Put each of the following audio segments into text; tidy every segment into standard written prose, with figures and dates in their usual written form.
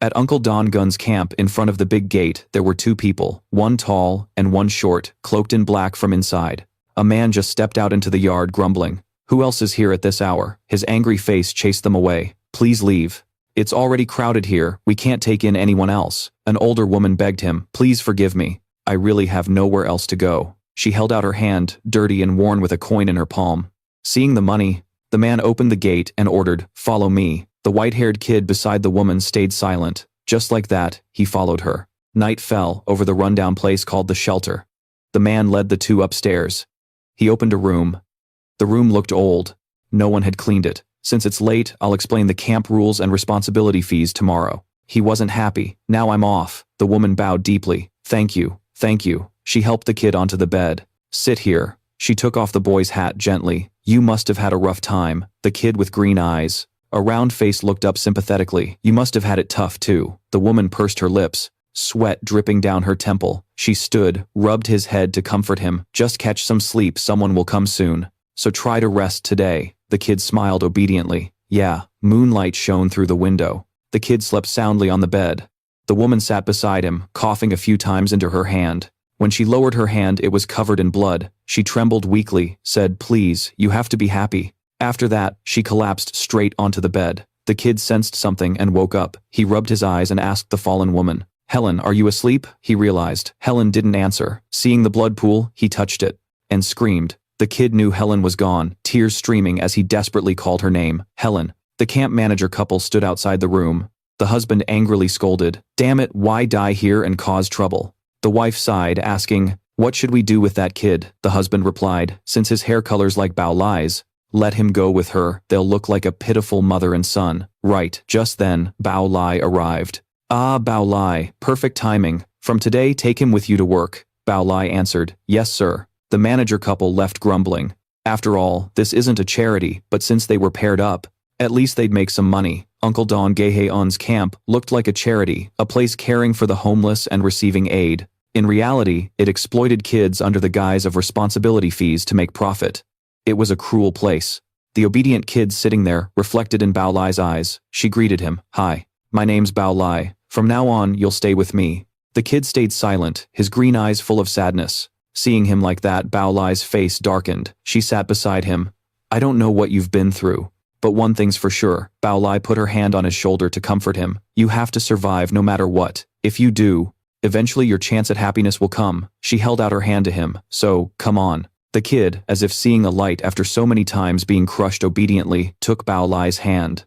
At Uncle Don Gun's camp in front of the big gate, there were two people, one tall and one short, cloaked in black from inside. A man just stepped out into the yard grumbling. Who else is here at this hour? His angry face chased them away. Please leave. It's already crowded here, we can't take in anyone else. An older woman begged him, please forgive me. I really have nowhere else to go. She held out her hand, dirty and worn with a coin in her palm. Seeing the money, the man opened the gate and ordered, follow me. The white-haired kid beside the woman stayed silent. Just like that, he followed her. Night fell over the rundown place called the shelter. The man led the two upstairs. He opened a room. The room looked old. No one had cleaned it. Since it's late, I'll explain the camp rules and responsibility fees tomorrow. He wasn't happy. Now I'm off. The woman bowed deeply. Thank you. Thank you. She helped the kid onto the bed. Sit here. She took off the boy's hat gently. You must have had a rough time. The kid with green eyes. A round face looked up sympathetically. You must have had it tough too. The woman pursed her lips, sweat dripping down her temple. She stood, rubbed his head to comfort him. Just catch some sleep, someone will come soon. So try to rest today. The kid smiled obediently. Yeah, moonlight shone through the window. The kid slept soundly on the bed. The woman sat beside him, coughing a few times into her hand. When she lowered her hand, it was covered in blood. She trembled weakly, said, please, you have to be happy. After that, she collapsed straight onto the bed. The kid sensed something and woke up. He rubbed his eyes and asked the fallen woman, Helen, are you asleep? He realized. Helen didn't answer. Seeing the blood pool, he touched it and screamed. The kid knew Helen was gone, tears streaming as he desperately called her name, Helen. The camp manager couple stood outside the room. The husband angrily scolded, damn it, why die here and cause trouble? The wife sighed, asking, what should we do with that kid? The husband replied, since his hair color's like Bao Lai's, let him go with her, they'll look like a pitiful mother and son. Right, just then, Bao Lai arrived. Ah, Bao Lai, perfect timing. From today, take him with you to work. Bao Lai answered, yes sir. The manager couple left grumbling. After all, this isn't a charity, but since they were paired up, at least they'd make some money. Uncle Don Gaeheon's camp looked like a charity, a place caring for the homeless and receiving aid. In reality, it exploited kids under the guise of responsibility fees to make profit. It was a cruel place. The obedient kid sitting there reflected in Bao Lai's eyes. She greeted him. Hi, my name's Bao Lai. From now on, you'll stay with me. The kid stayed silent, his green eyes full of sadness. Seeing him like that, Bao Lai's face darkened. She sat beside him. I don't know what you've been through, but one thing's for sure. Bao Lai put her hand on his shoulder to comfort him. You have to survive no matter what. If you do, eventually your chance at happiness will come. She held out her hand to him. So, come on. The kid, as if seeing a light after so many times being crushed obediently, took Bao Lai's hand.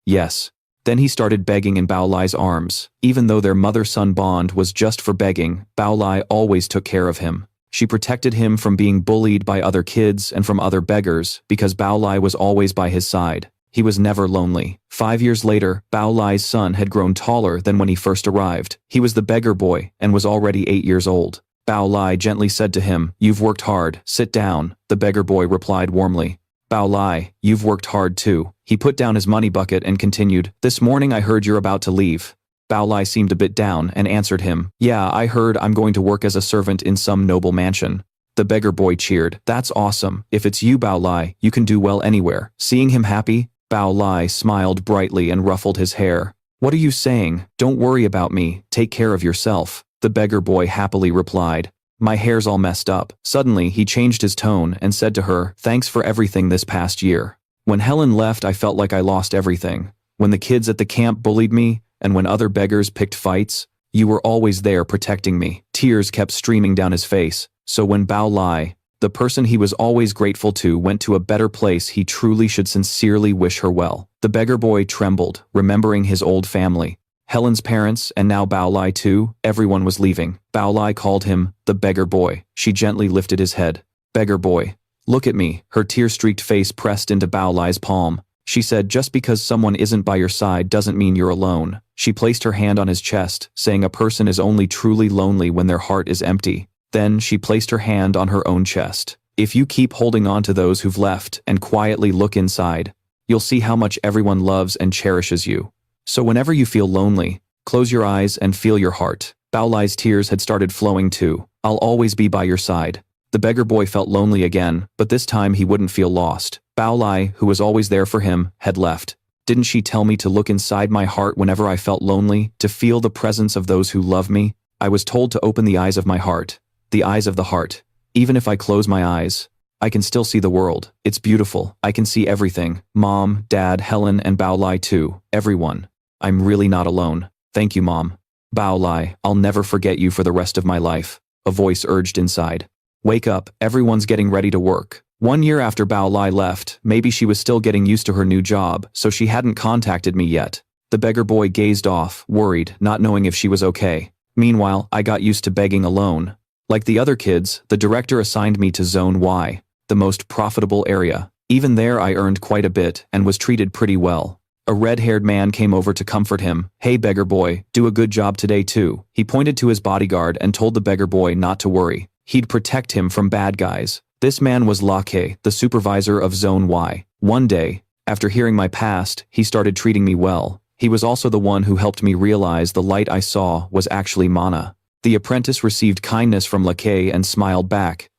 Yes. Then he started begging in Bao Lai's arms. Even though their mother-son bond was just for begging, Bao Lai always took care of him. She protected him from being bullied by other kids and from other beggars, because Bao Lai was always by his side. He was never lonely. 5 years later, Bao Lai's son had grown taller than when he first arrived. He was the beggar boy and was already 8 years old. Bao Lai gently said to him, you've worked hard, sit down. The beggar boy replied warmly. Bao Lai, you've worked hard too. He put down his money bucket and continued, this morning I heard you're about to leave. Bao Lai seemed a bit down and answered him, yeah, I heard I'm going to work as a servant in some noble mansion. The beggar boy cheered, that's awesome. If it's you, Bao Lai, you can do well anywhere. Seeing him happy, Bao Lai smiled brightly and ruffled his hair. What are you saying? Don't worry about me, take care of yourself. The beggar boy happily replied, my hair's all messed up. Suddenly, he changed his tone and said to her, thanks for everything this past year. When Helen left, I felt like I lost everything. When the kids at the camp bullied me, and when other beggars picked fights, you were always there protecting me. Tears kept streaming down his face. So when Bao Lai, the person he was always grateful to, went to a better place, he truly should sincerely wish her well. The beggar boy trembled, remembering his old family. Helen's parents, and now Bao Lai too, everyone was leaving. Bao Lai called him, the beggar boy. She gently lifted his head. Beggar boy, look at me. Her tear-streaked face pressed into Bao Lai's palm. She said, just because someone isn't by your side doesn't mean you're alone. She placed her hand on his chest, saying a person is only truly lonely when their heart is empty. Then she placed her hand on her own chest. If you keep holding on to those who've left and quietly look inside, you'll see how much everyone loves and cherishes you. So whenever you feel lonely, close your eyes and feel your heart. Bao Lai's tears had started flowing too. I'll always be by your side. The beggar boy felt lonely again, but this time he wouldn't feel lost. Bao Lai, who was always there for him, had left. Didn't she tell me to look inside my heart whenever I felt lonely, to feel the presence of those who love me? I was told to open the eyes of my heart. The eyes of the heart. Even if I close my eyes, I can still see the world. It's beautiful. I can see everything. Mom, Dad, Helen, and Bao Lai too. Everyone. I'm really not alone. Thank you, Mom. Bao Lai, I'll never forget you for the rest of my life. A voice urged inside. Wake up, everyone's getting ready to work. 1 year after Bao Lai left, maybe she was still getting used to her new job, so she hadn't contacted me yet. The beggar boy gazed off, worried, not knowing if she was okay. Meanwhile, I got used to begging alone. Like the other kids, the director assigned me to Zone Y, the most profitable area. Even there I earned quite a bit and was treated pretty well. A red-haired man came over to comfort him. Hey beggar boy, do a good job today too. He pointed to his bodyguard and told the beggar boy not to worry. He'd protect him from bad guys. This man was Lake, the supervisor of Zone Y. One day, after hearing my past, he started treating me well. He was also the one who helped me realize the light I saw was actually mana. The apprentice received kindness from Lake and smiled back.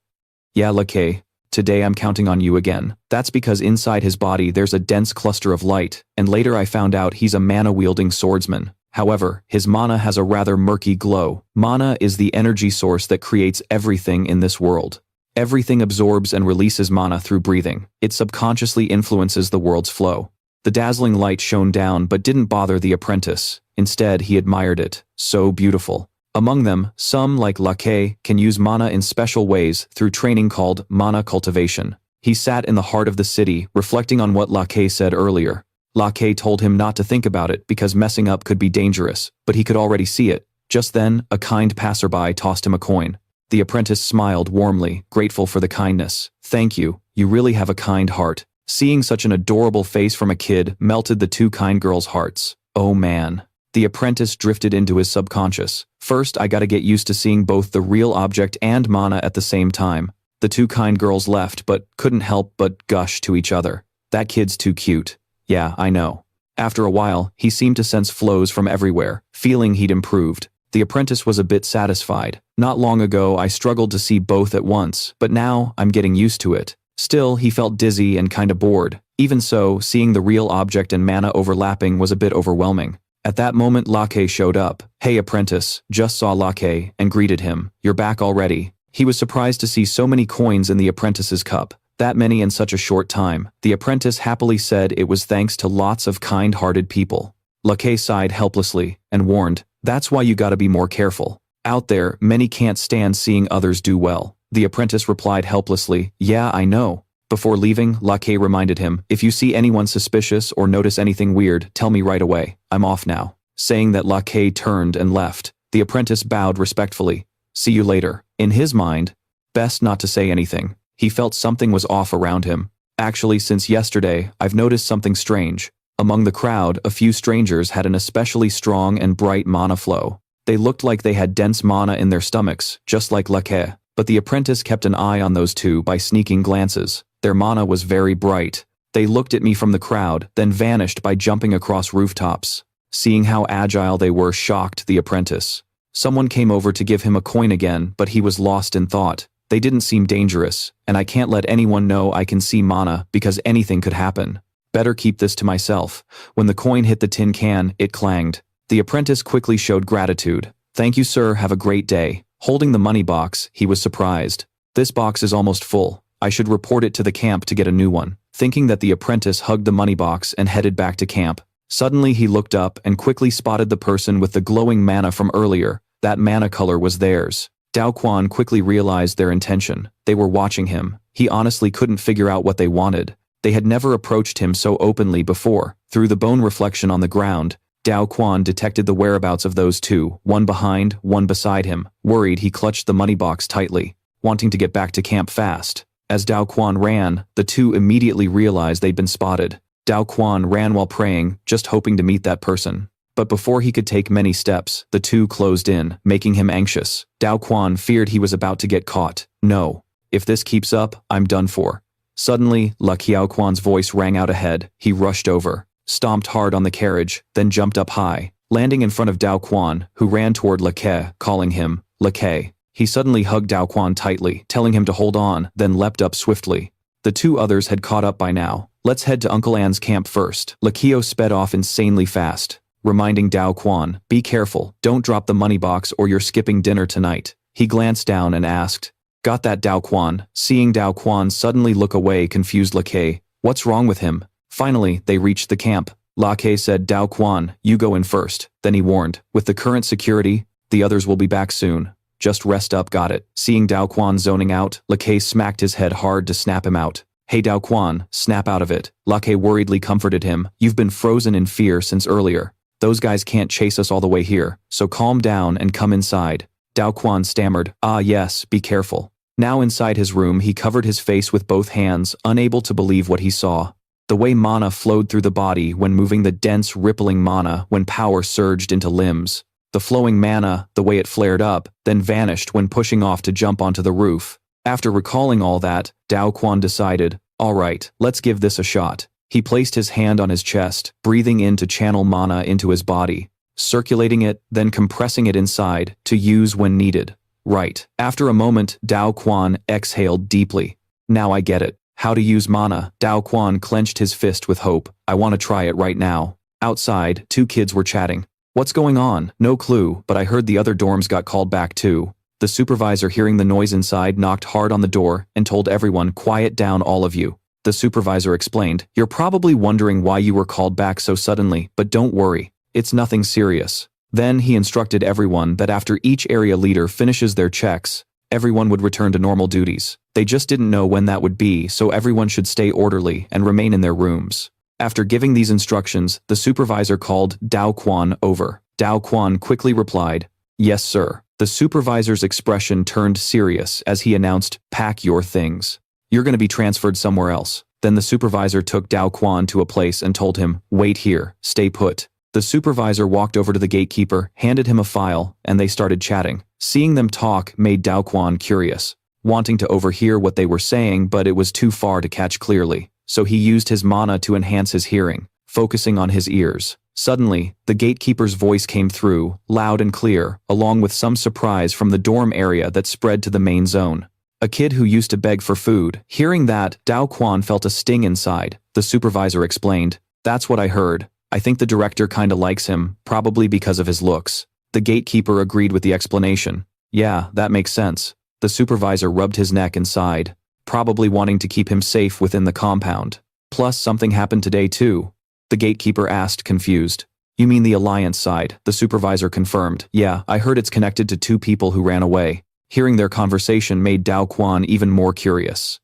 Yeah, Lake, today I'm counting on you again. That's because inside his body there's a dense cluster of light, and later I found out he's a mana-wielding swordsman. However, his mana has a rather murky glow. Mana is the energy source that creates everything in this world. Everything absorbs and releases mana through breathing. It subconsciously influences the world's flow. The dazzling light shone down but didn't bother the apprentice. Instead, he admired it. So beautiful. Among them, some, like Lake, can use mana in special ways through training called mana cultivation. He sat in the heart of the city, reflecting on what Lake said earlier. Lake told him not to think about it because messing up could be dangerous, but he could already see it. Just then, a kind passerby tossed him a coin. The apprentice smiled warmly, grateful for the kindness. Thank you, you really have a kind heart. Seeing such an adorable face from a kid melted the two kind girls' hearts. Oh man. The apprentice drifted into his subconscious. First, I gotta get used to seeing both the real object and mana at the same time. The two kind girls left, but couldn't help but gush to each other. That kid's too cute. Yeah, I know. After a while, he seemed to sense flows from everywhere, feeling he'd improved. The apprentice was a bit satisfied. Not long ago, I struggled to see both at once, but now I'm getting used to it. Still, he felt dizzy and kinda bored. Even so, seeing the real object and mana overlapping was a bit overwhelming. At that moment, Lake showed up. Hey apprentice, just saw Lake and greeted him. You're back already. He was surprised to see so many coins in the apprentice's cup. That many in such a short time. The apprentice happily said it was thanks to lots of kind-hearted people. Lake sighed helplessly and warned, that's why you gotta be more careful. Out there, many can't stand seeing others do well. The apprentice replied helplessly, yeah, I know. Before leaving, Lake reminded him, if you see anyone suspicious or notice anything weird, tell me right away. I'm off now. Saying that, Lake turned and left. The apprentice bowed respectfully. See you later. In his mind, best not to say anything. He felt something was off around him. Actually, since yesterday, I've noticed something strange. Among the crowd, a few strangers had an especially strong and bright mana flow. They looked like they had dense mana in their stomachs, just like Lake. But the apprentice kept an eye on those two by sneaking glances. Their mana was very bright. They looked at me from the crowd, then vanished by jumping across rooftops. Seeing how agile they were shocked the apprentice. Someone came over to give him a coin again, but he was lost in thought. They didn't seem dangerous, and I can't let anyone know I can see mana because anything could happen. Better keep this to myself. When the coin hit the tin can, it clanged. The apprentice quickly showed gratitude. Thank you, sir, have a great day. Holding the money box, he was surprised. This box is almost full. I should report it to the camp to get a new one. Thinking that the apprentice hugged the money box and headed back to camp. Suddenly he looked up and quickly spotted the person with the glowing mana from earlier. That mana color was theirs. Dao Quan quickly realized their intention. They were watching him. He honestly couldn't figure out what they wanted. They had never approached him so openly before. Through the bone reflection on the ground, Dao Quan detected the whereabouts of those two, one behind, one beside him. Worried, he clutched the money box tightly, wanting to get back to camp fast. As Dao Quan ran, the two immediately realized they'd been spotted. Dao Quan ran while praying, just hoping to meet that person. But before he could take many steps, the two closed in, making him anxious. Dao Quan feared he was about to get caught. No. If this keeps up, I'm done for. Suddenly, La Qiao Quan's voice rang out ahead. He rushed over, stomped hard on the carriage, then jumped up high, landing in front of Dao Quan, who ran toward Lake, calling him, Lake. He suddenly hugged Dao Quan tightly, telling him to hold on, then leapt up swiftly. The two others had caught up by now. Let's head to Uncle An's camp first. Lakio sped off insanely fast, reminding Dao Quan, be careful, don't drop the money box or you're skipping dinner tonight. He glanced down and asked, got that Dao Quan? Seeing Dao Quan suddenly look away confused Lakay, what's wrong with him? Finally, they reached the camp. Lakay said, Dao Quan, you go in first. Then he warned, with the current security, the others will be back soon. Just rest up, got it. Seeing Dao Quan zoning out, Lakay smacked his head hard to snap him out. Hey Dao Quan, snap out of it. Lakay worriedly comforted him, you've been frozen in fear since earlier. Those guys can't chase us all the way here, so calm down and come inside. Dao Quan stammered, ah yes, be careful. Now inside his room he covered his face with both hands, unable to believe what he saw. The way mana flowed through the body when moving, the dense rippling mana when power surged into limbs. The flowing mana, the way it flared up, then vanished when pushing off to jump onto the roof. After recalling all that, Dao Quan decided, alright, let's give this a shot. He placed his hand on his chest, breathing in to channel mana into his body, circulating it, then compressing it inside, to use when needed. Right. After a moment, Dao Quan exhaled deeply. Now I get it. How to use mana. Dao Quan clenched his fist with hope. I want to try it right now. Outside, two kids were chatting. What's going on? No clue, but I heard the other dorms got called back too. The supervisor, hearing the noise inside, knocked hard on the door and told everyone, quiet down all of you. The supervisor explained, you're probably wondering why you were called back so suddenly, but don't worry. It's nothing serious. Then he instructed everyone that after each area leader finishes their checks, everyone would return to normal duties. They just didn't know when that would be, so everyone should stay orderly and remain in their rooms. After giving these instructions, the supervisor called Dao Quan over. Dao Quan quickly replied, yes sir. The supervisor's expression turned serious as he announced, pack your things. You're going to be transferred somewhere else. Then the supervisor took Dao Quan to a place and told him, wait here, stay put. The supervisor walked over to the gatekeeper, handed him a file, and they started chatting. Seeing them talk made Dao Quan curious, wanting to overhear what they were saying, but it was too far to catch clearly, so he used his mana to enhance his hearing, focusing on his ears. Suddenly, the gatekeeper's voice came through, loud and clear, along with some surprise from the dorm area that spread to the main zone. A kid who used to beg for food. Hearing that, Dao Quan felt a sting inside. The supervisor explained, that's what I heard. I think the director kinda likes him, probably because of his looks. The gatekeeper agreed with the explanation. Yeah, that makes sense. The supervisor rubbed his neck and sighed, probably wanting to keep him safe within the compound. Plus, something happened today too. The gatekeeper asked, confused. You mean the Alliance side? The supervisor confirmed. Yeah, I heard it's connected to two people who ran away. Hearing their conversation made Dao Quan even more curious.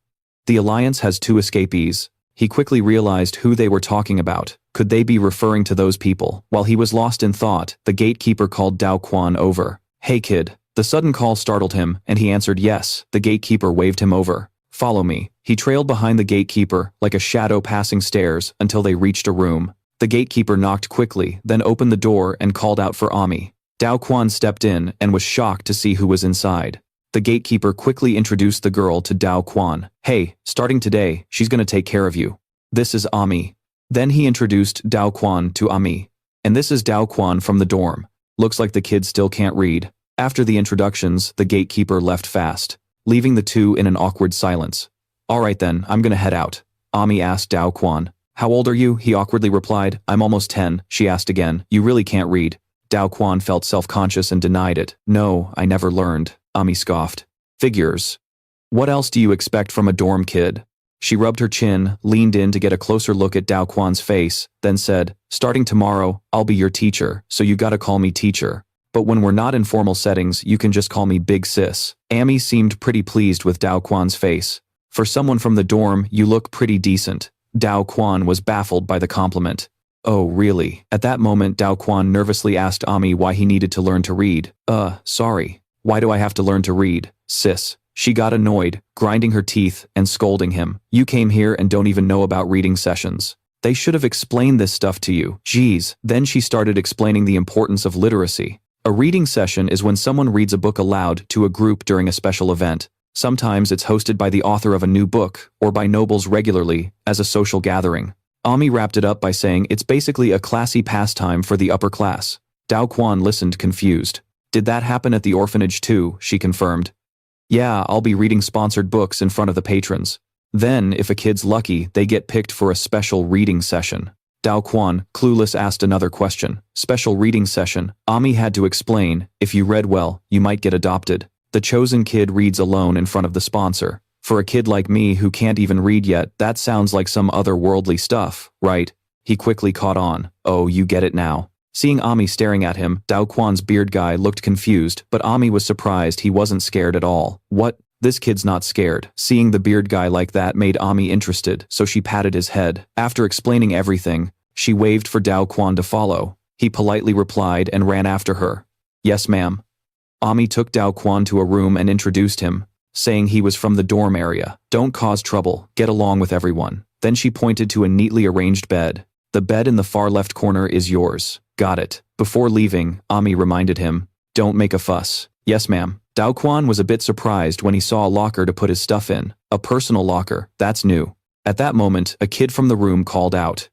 The Alliance has two escapees. He quickly realized who they were talking about. Could they be referring to those people? While he was lost in thought, the gatekeeper called Dao Quan over. Hey kid. The sudden call startled him, and he answered yes. The gatekeeper waved him over. Follow me. He trailed behind the gatekeeper, like a shadow passing stairs, until they reached a room. The gatekeeper knocked quickly, then opened the door and called out for Ami. Dao Quan stepped in and was shocked to see who was inside. The gatekeeper quickly introduced the girl to Dao Quan. Hey, starting today, she's gonna take care of you. This is Ami. Then he introduced Dao Quan to Ami. And this is Dao Quan from the dorm. Looks like the kid still can't read. After the introductions, the gatekeeper left fast, leaving the two in an awkward silence. Alright then, I'm gonna head out. Ami asked Dao Quan. How old are you? He awkwardly replied. I'm almost 10. She asked again. You really can't read. Dao Quan felt self-conscious and denied it. No, I never learned. Ami scoffed. Figures. What else do you expect from a dorm kid? She rubbed her chin, leaned in to get a closer look at Dao Quan's face, then said, starting tomorrow, I'll be your teacher, so you gotta call me teacher. But when we're not in formal settings, you can just call me Big Sis. Ami seemed pretty pleased with Dao Quan's face. For someone from the dorm, you look pretty decent. Dao Quan was baffled by the compliment. Oh, really? At that moment, Dao Quan nervously asked Ami why he needed to learn to read. Sorry. Why do I have to learn to read, sis? She got annoyed, grinding her teeth and scolding him. You came here and don't even know about reading sessions. They should have explained this stuff to you. Geez. Then she started explaining the importance of literacy. A reading session is when someone reads a book aloud to a group during a special event. Sometimes it's hosted by the author of a new book, or by nobles regularly, as a social gathering. Ami wrapped it up by saying it's basically a classy pastime for the upper class. Dao Quan listened confused. Did that happen at the orphanage too? She confirmed. Yeah, I'll be reading sponsored books in front of the patrons. Then, if a kid's lucky, they get picked for a special reading session. Dao Quan, clueless, asked another question. Special reading session. Ami had to explain, if you read well, you might get adopted. The chosen kid reads alone in front of the sponsor. For a kid like me who can't even read yet, that sounds like some otherworldly stuff, right? He quickly caught on. Oh, you get it now. Seeing Ami staring at him, Dao Quan's beard guy looked confused, but Ami was surprised he wasn't scared at all. What? This kid's not scared. Seeing the beard guy like that made Ami interested, so she patted his head. After explaining everything, she waved for Dao Quan to follow. He politely replied and ran after her. Yes, ma'am. Ami took Dao Quan to a room and introduced him, saying he was from the dorm area. Don't cause trouble, get along with everyone. Then she pointed to a neatly arranged bed. The bed in the far left corner is yours. Got it. Before leaving, Ami reminded him, don't make a fuss. Yes, ma'am. Dao Quan was a bit surprised when he saw a locker to put his stuff in. A personal locker, that's new. At that moment, a kid from the room called out.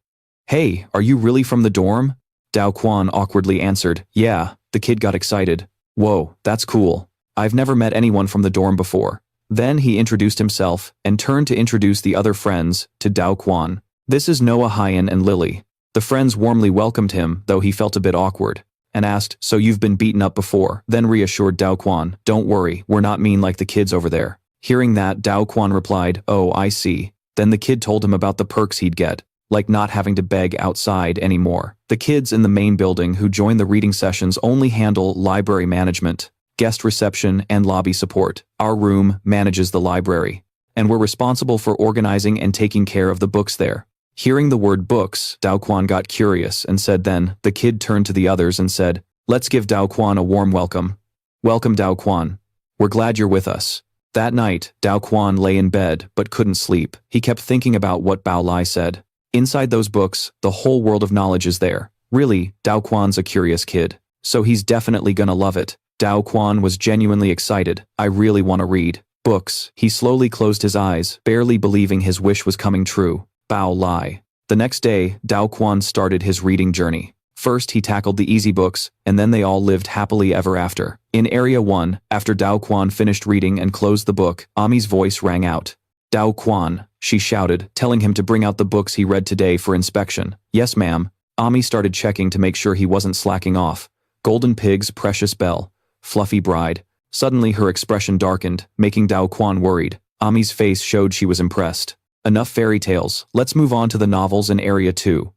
Hey, are you really from the dorm? Dao Quan awkwardly answered, yeah. The kid got excited. Whoa, that's cool. I've never met anyone from the dorm before. Then he introduced himself and turned to introduce the other friends to Dao Quan. This is Noah, Hyen, and Lily. The friends warmly welcomed him, though he felt a bit awkward, and asked, so you've been beaten up before? Then reassured Dao Quan, don't worry, we're not mean like the kids over there. Hearing that, Dao Quan replied, oh, I see. Then the kid told him about the perks he'd get, like not having to beg outside anymore. The kids in the main building who join the reading sessions only handle library management, guest reception, and lobby support. Our room manages the library, and we're responsible for organizing and taking care of the books there. Hearing the word books, Dao Quan got curious and said then, the kid turned to the others and said, let's give Dao Quan a warm welcome. Welcome, Dao Quan. We're glad you're with us. That night, Dao Quan lay in bed but couldn't sleep. He kept thinking about what Bao Lai said. Inside those books, the whole world of knowledge is there. Really, Dao Quan's a curious kid, so he's definitely gonna love it. Dao Quan was genuinely excited. I really want to read books. He slowly closed his eyes, barely believing his wish was coming true. Bao Lai. The next day, Dao Quan started his reading journey. First, he tackled the easy books, and then they all lived happily ever after. In Area 1, after Dao Quan finished reading and closed the book, Ami's voice rang out. Dao Quan, she shouted, telling him to bring out the books he read today for inspection. Yes, ma'am. Ami started checking to make sure he wasn't slacking off. Golden Pig's Precious Belle. Fluffy Bride. Suddenly her expression darkened, making Dao Quan worried. Ami's face showed she was impressed. Enough fairy tales, let's move on to the novels in Area 2.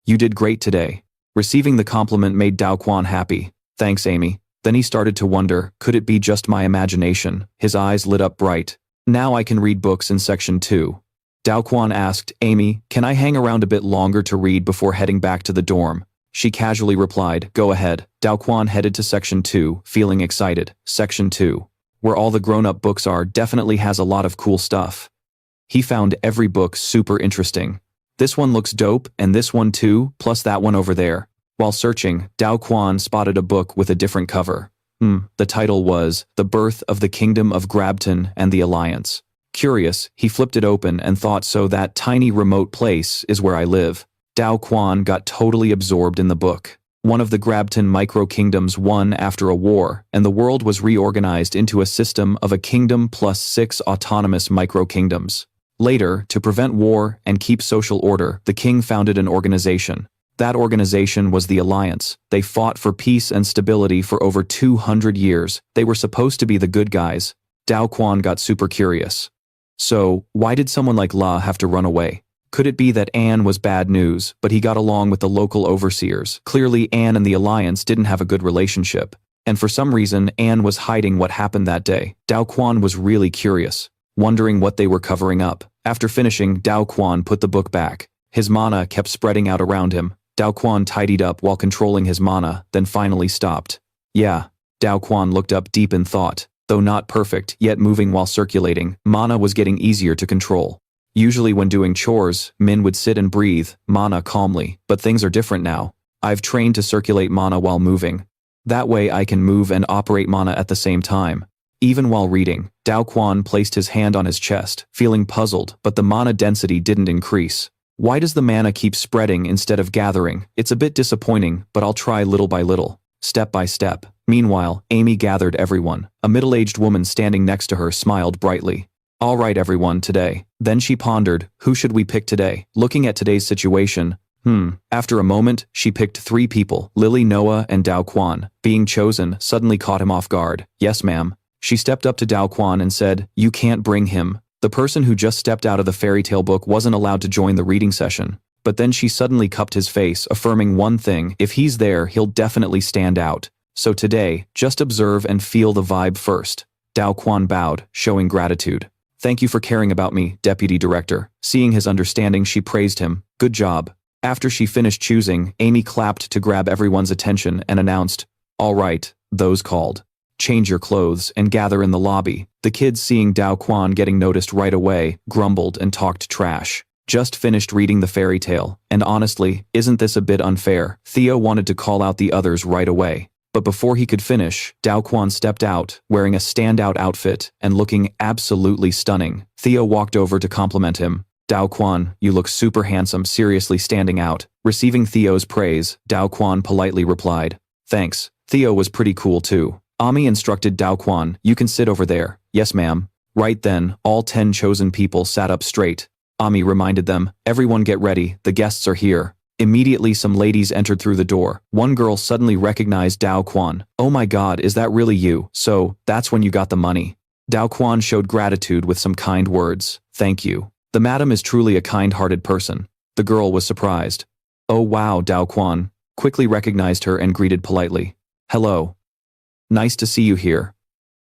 You did great today. Receiving the compliment made Dao Quan happy. Thanks, Amy. Then he started to wonder, could it be just my imagination? His eyes lit up bright. Now I can read books in Section 2. Dao Quan asked, Amy, can I hang around a bit longer to read before heading back to the dorm? She casually replied, go ahead. Dao Quan headed to Section 2, feeling excited. Section 2, where all the grown-up books are, definitely has a lot of cool stuff. He found every book super interesting. This one looks dope, and this one too, plus that one over there. While searching, Dao Quan spotted a book with a different cover. The title was The Birth of the Kingdom of Grabton and the Alliance. Curious, he flipped it open and thought, so that tiny remote place is where I live. Dao Quan got totally absorbed in the book. One of the Grabton micro-kingdoms won after a war, and the world was reorganized into a system of a kingdom plus 6 autonomous micro-kingdoms. Later, to prevent war and keep social order, the king founded an organization. That organization was the Alliance. They fought for peace and stability for over 200 years. They were supposed to be the good guys. Dao Quan got super curious. So, why did someone like La have to run away? Could it be that Anne was bad news, but he got along with the local overseers? Clearly, Anne and the Alliance didn't have a good relationship. And for some reason, Anne was hiding what happened that day. Dao Quan was really curious, wondering what they were covering up. After finishing, Dao Quan put the book back. His mana kept spreading out around him. Dao Quan tidied up while controlling his mana, then finally stopped. Yeah. Dao Quan looked up deep in thought. Though not perfect, yet moving while circulating, mana was getting easier to control. Usually when doing chores, Min would sit and breathe mana calmly, but things are different now. I've trained to circulate mana while moving. That way I can move and operate mana at the same time. Even while reading, Dao Quan placed his hand on his chest, feeling puzzled, but the mana density didn't increase. Why does the mana keep spreading instead of gathering? It's a bit disappointing, but I'll try little by little, step by step. Meanwhile, Amy gathered everyone. A middle-aged woman standing next to her smiled brightly. All right everyone, today. Then she pondered, who should we pick today? Looking at today's situation, After a moment, she picked 3 people, Lily, Noah, and Dao Quan. Being chosen suddenly caught him off guard. Yes, ma'am. She stepped up to Dao Quan and said, you can't bring him. The person who just stepped out of the fairy tale book wasn't allowed to join the reading session. But then she suddenly cupped his face, affirming one thing, if he's there, he'll definitely stand out. So today, just observe and feel the vibe first. Dao Quan bowed, showing gratitude. Thank you for caring about me, Deputy Director. Seeing his understanding, she praised him. Good job. After she finished choosing, Amy clapped to grab everyone's attention and announced, all right, those called. Change your clothes and gather in the lobby. The kids, seeing Dao Quan getting noticed right away, grumbled and talked trash. Just finished reading the fairy tale, and honestly, isn't this a bit unfair? Theo wanted to call out the others right away. But before he could finish, Dao Quan stepped out, wearing a standout outfit and looking absolutely stunning. Theo walked over to compliment him. Dao Quan, you look super handsome, seriously standing out. Receiving Theo's praise, Dao Quan politely replied, thanks. Theo was pretty cool too. Ami instructed Dao Quan, you can sit over there. Yes, ma'am. Right then, all 10 chosen people sat up straight. Ami reminded them, everyone get ready, the guests are here. Immediately some ladies entered through the door. One girl suddenly recognized Dao Quan. Oh my god, is that really you? So, that's when you got the money. Dao Quan showed gratitude with some kind words. Thank you. The madam is truly a kind-hearted person. The girl was surprised. Oh wow, Dao Quan quickly recognized her and greeted politely. Hello. Nice to see you here.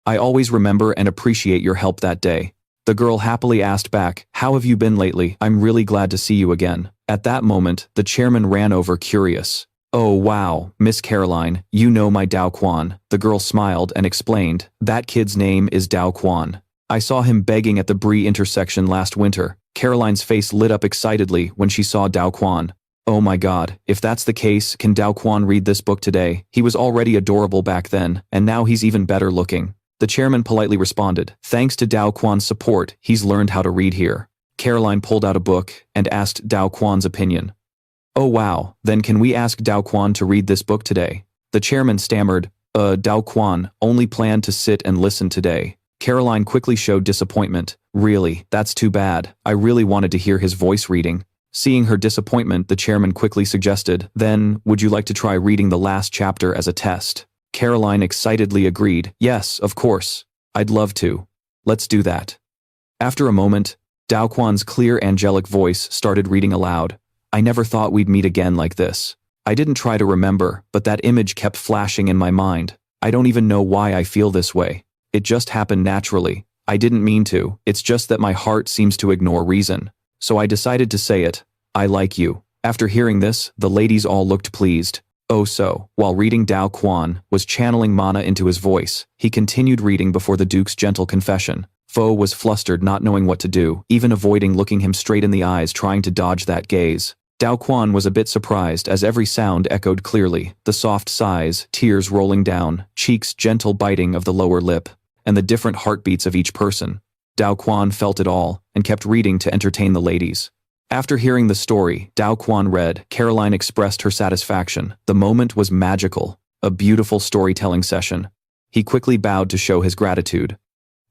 I always remember and appreciate your help that day. The girl happily asked back, how have you been lately? I'm really glad to see you again. At that moment, the chairman ran over curious. Oh wow, Miss Caroline, you know my Dao Quan. The girl smiled and explained, that kid's name is Dao Quan. I saw him begging at the Brie intersection last winter. Caroline's face lit up excitedly when she saw Dao Quan. Oh my god, if that's the case, can Dao Quan read this book today? He was already adorable back then, and now he's even better looking. The chairman politely responded, thanks to Dao Quan's support, he's learned how to read here. Caroline pulled out a book and asked Dao Quan's opinion. Oh wow, then can we ask Dao Quan to read this book today? The chairman stammered, Dao Quan only planned to sit and listen today. Caroline quickly showed disappointment. Really, that's too bad. I really wanted to hear his voice reading. Seeing her disappointment, the chairman quickly suggested, then, would you like to try reading the last chapter as a test? Caroline excitedly agreed, yes, of course. I'd love to. Let's do that. After a moment, Dao Quan's clear angelic voice started reading aloud. I never thought we'd meet again like this. I didn't try to remember, but that image kept flashing in my mind. I don't even know why I feel this way. It just happened naturally. I didn't mean to, it's just that my heart seems to ignore reason. So I decided to say it. I like you. After hearing this, the ladies all looked pleased. Oh so, while reading, Dao Quan was channeling mana into his voice. He continued reading before the Duke's gentle confession. Fo was flustered, not knowing what to do, even avoiding looking him straight in the eyes, trying to dodge that gaze. Dao Quan was a bit surprised as every sound echoed clearly, the soft sighs, tears rolling down, cheeks gentle biting of the lower lip, and the different heartbeats of each person. Dao Quan felt it all, and kept reading to entertain the ladies. After hearing the story, Dao Quan read, Caroline expressed her satisfaction. The moment was magical, a beautiful storytelling session. He quickly bowed to show his gratitude.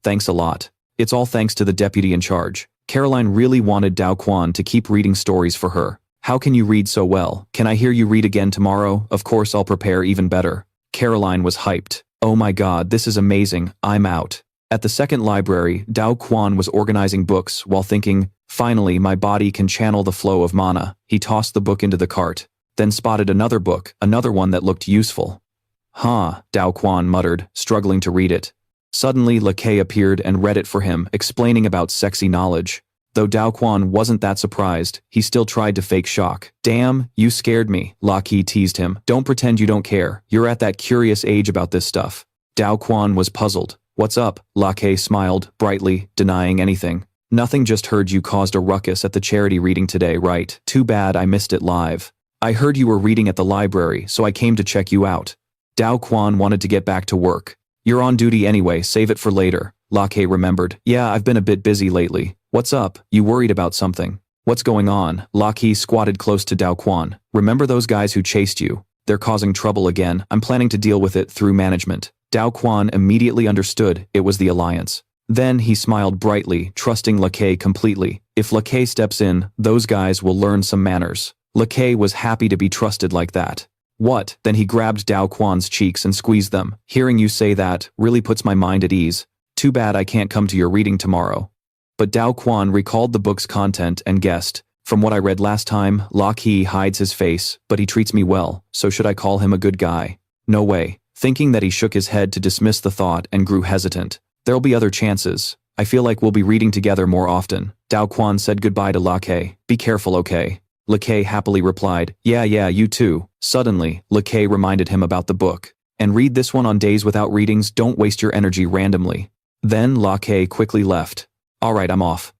Thanks a lot. It's all thanks to the deputy in charge. Caroline really wanted Dao Quan to keep reading stories for her. How can you read so well? Can I hear you read again tomorrow? Of course I'll prepare even better. Caroline was hyped. Oh my god, this is amazing, I'm out. At the second library, Dao Quan was organizing books while thinking, finally my body can channel the flow of mana. He tossed the book into the cart, then spotted another book, another one that looked useful. Huh, Dao Quan muttered, struggling to read it. Suddenly Lakay appeared and read it for him, explaining about sexy knowledge. Though Dao Quan wasn't that surprised, he still tried to fake shock. Damn, you scared me, Lakay teased him. Don't pretend you don't care, you're at that curious age about this stuff. Dao Quan was puzzled. What's up? Lakay smiled, brightly, denying anything. Nothing, just heard you caused a ruckus at the charity reading today, right? Too bad I missed it live. I heard you were reading at the library, so I came to check you out. Dao Quan wanted to get back to work. You're on duty anyway, save it for later. Lakay remembered. Yeah, I've been a bit busy lately. What's up? You worried about something? What's going on? Lakay squatted close to Dao Quan. Remember those guys who chased you? They're causing trouble again. I'm planning to deal with it through management. Dao Quan immediately understood it was the Alliance. Then he smiled brightly, trusting Lakay completely. If Lakay steps in, those guys will learn some manners. Lakay was happy to be trusted like that. What? Then he grabbed Dao Quan's cheeks and squeezed them. Hearing you say that really puts my mind at ease. Too bad I can't come to your reading tomorrow. But Dao Quan recalled the book's content and guessed, from what I read last time, Lakay hides his face, but he treats me well, so should I call him a good guy? No way. Thinking that, he shook his head to dismiss the thought and grew hesitant. There'll be other chances. I feel like we'll be reading together more often. Dao Quan said goodbye to Lakay. Be careful, okay? Lakay happily replied, yeah, you too. Suddenly, Lakay reminded him about the book. And read this one on days without readings, don't waste your energy randomly. Then Lakay quickly left. Alright, I'm off.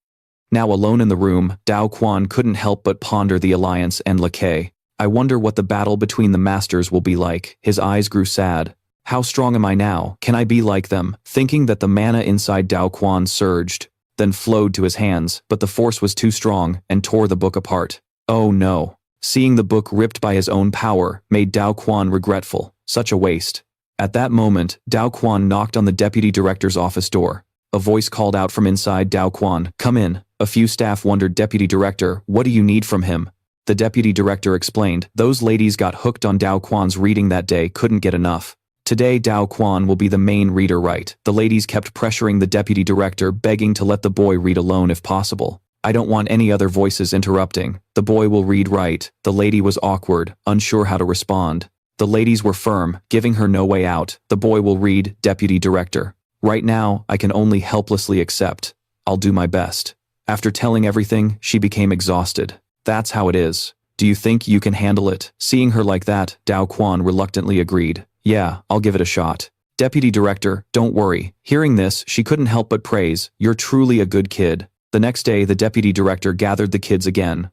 Now alone in the room, Dao Quan couldn't help but ponder the alliance and Lakay. I wonder what the battle between the masters will be like. His eyes grew sad. How strong am I now? Can I be like them? Thinking that the mana inside Dao Quan surged, then flowed to his hands, but the force was too strong and tore the book apart. Oh no. Seeing the book ripped by his own power made Dao Quan regretful. Such a waste. At that moment, Dao Quan knocked on the deputy director's office door. A voice called out from inside Dao Quan, come in. A few staff wondered, Deputy Director, what do you need from him? The deputy director explained, those ladies got hooked on Dao Quan's reading that day, couldn't get enough. Today Dao Quan will be the main reader, right? The ladies kept pressuring the deputy director, begging to let the boy read alone if possible. I don't want any other voices interrupting. The boy will read, right? The lady was awkward, unsure how to respond. The ladies were firm, giving her no way out. The boy will read, Deputy Director. Right now, I can only helplessly accept. I'll do my best. After telling everything, she became exhausted. That's how it is. Do you think you can handle it? Seeing her like that, Dao Quan reluctantly agreed. Yeah, I'll give it a shot. Deputy Director, don't worry. Hearing this, she couldn't help but praise, you're truly a good kid. The next day, the deputy director gathered the kids again.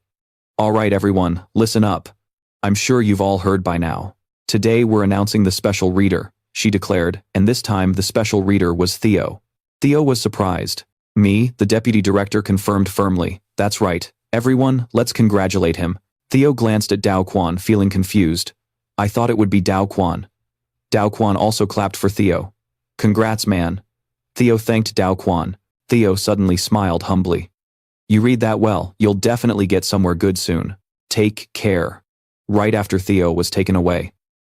All right, everyone, listen up. I'm sure you've all heard by now. Today we're announcing the special reader, she declared, and this time the special reader was Theo. Theo was surprised. Me, the deputy director confirmed firmly. That's right. Everyone, let's congratulate him. Theo glanced at Dao Quan, feeling confused. I thought it would be Dao Quan. Dao Quan also clapped for Theo. Congrats, man. Theo thanked Dao Quan. Theo suddenly smiled humbly. You read that well, you'll definitely get somewhere good soon. Take care. Right after Theo was taken away,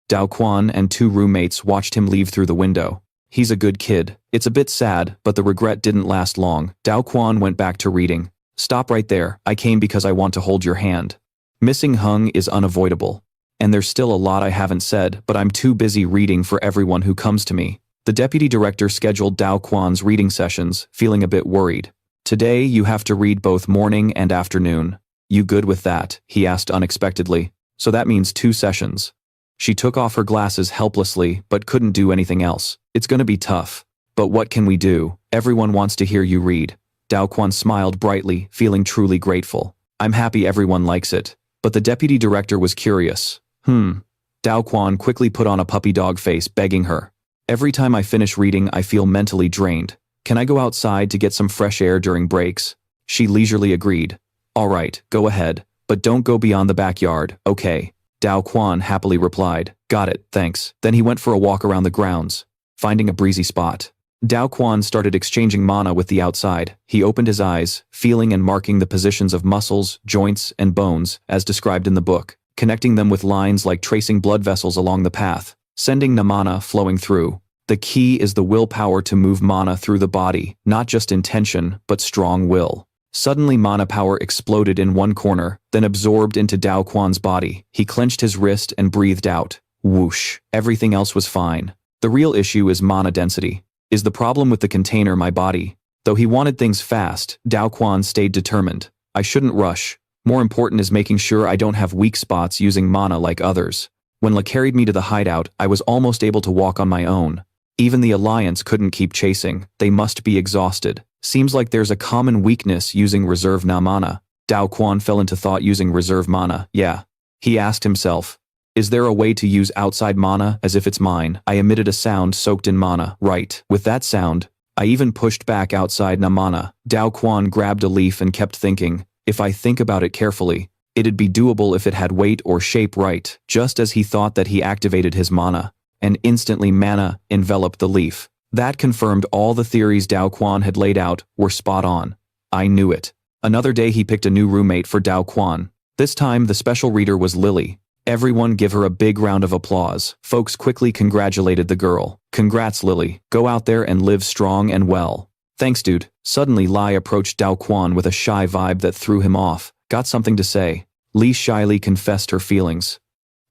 Dao Quan and two roommates watched him leave through the window. He's a good kid. It's a bit sad, but the regret didn't last long. Dao Quan went back to reading. Stop right there. I came because I want to hold your hand. Missing Hung is unavoidable. And there's still a lot I haven't said, but I'm too busy reading for everyone who comes to me. The deputy director scheduled Dao Quan's reading sessions, feeling a bit worried. Today you have to read both morning and afternoon. You good with that? He asked unexpectedly. So that means 2 sessions. She took off her glasses helplessly, but couldn't do anything else. It's gonna be tough. But what can we do? Everyone wants to hear you read. Dao Quan smiled brightly, feeling truly grateful. I'm happy everyone likes it. But the deputy director was curious. Dao Quan quickly put on a puppy dog face, begging her. Every time I finish reading, I feel mentally drained. Can I go outside to get some fresh air during breaks? She leisurely agreed. All right, go ahead, but don't go beyond the backyard, okay? Dao Quan happily replied. Got it, thanks. Then he went for a walk around the grounds, finding a breezy spot. Dao Quan started exchanging mana with the outside. He opened his eyes, feeling and marking the positions of muscles, joints, and bones, as described in the book, connecting them with lines like tracing blood vessels along the path, sending mana flowing through. The key is the willpower to move mana through the body, not just intention, but strong will. Suddenly mana power exploded in one corner, then absorbed into Dao Quan's body. He clenched his wrist and breathed out. Whoosh. Everything else was fine. The real issue is mana density. Is the problem with the container my body? Though he wanted things fast, Dao Quan stayed determined. I shouldn't rush. More important is making sure I don't have weak spots using mana like others. When La carried me to the hideout, I was almost able to walk on my own. Even the Alliance couldn't keep chasing. They must be exhausted. Seems like there's a common weakness using reserve mana. Dao Quan fell into thought using reserve mana. Yeah. He asked himself. Is there a way to use outside mana as if it's mine? I emitted a sound soaked in mana. Right. With that sound, I even pushed back outside mana. Dao Quan grabbed a leaf and kept thinking. If I think about it carefully, it'd be doable if it had weight or shape right. Just as he thought that, he activated his mana, and instantly mana enveloped the leaf. That confirmed all the theories Dao Quan had laid out were spot on. I knew it. Another day he picked a new roommate for Dao Quan. This time the special reader was Lily. Everyone give her a big round of applause. Folks quickly congratulated the girl. Congrats, Lily. Go out there and live strong and well. Thanks, dude. Suddenly Lai approached Dao Quan with a shy vibe that threw him off. Got something to say. Li shyly confessed her feelings.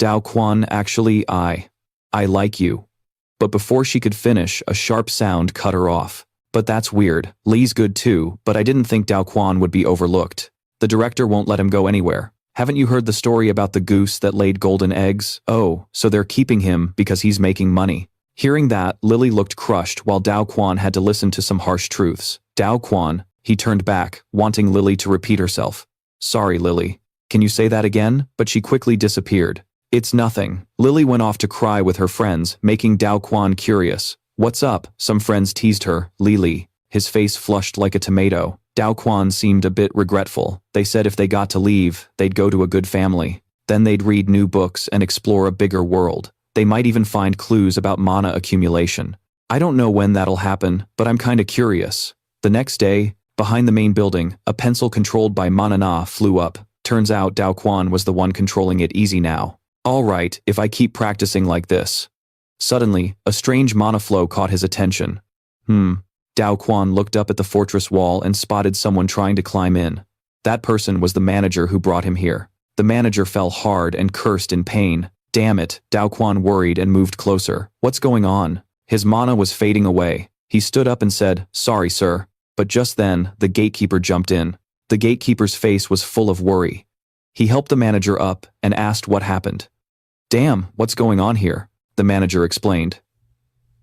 Dao Quan, actually, I like you. But before she could finish, a sharp sound cut her off. But that's weird. Li's good too, but I didn't think Dao Quan would be overlooked. The director won't let him go anywhere. Haven't you heard the story about the goose that laid golden eggs? Oh, so they're keeping him because he's making money. Hearing that, Lily looked crushed while Dao Quan had to listen to some harsh truths. Dao Quan, he turned back, wanting Lily to repeat herself. Sorry, Lily. Can you say that again? But she quickly disappeared. It's nothing. Lily went off to cry with her friends, making Dao Quan curious. What's up? Some friends teased her. Lily. His face flushed like a tomato. Dao Quan seemed a bit regretful. They said if they got to leave, they'd go to a good family. Then they'd read new books and explore a bigger world. They might even find clues about mana accumulation. I don't know when that'll happen, but I'm kinda curious. The next day, behind the main building, a pencil controlled by Manana flew up. Turns out Dao Quan was the one controlling it easy now. Alright, if I keep practicing like this. Suddenly, a strange mana flow caught his attention. Dao Quan looked up at the fortress wall and spotted someone trying to climb in. That person was the manager who brought him here. The manager fell hard and cursed in pain. Damn it, Dao Quan worried and moved closer. What's going on? His mana was fading away. He stood up and said, Sorry, sir. But just then, the gatekeeper jumped in. The gatekeeper's face was full of worry. He helped the manager up and asked what happened. Damn, what's going on here? The manager explained.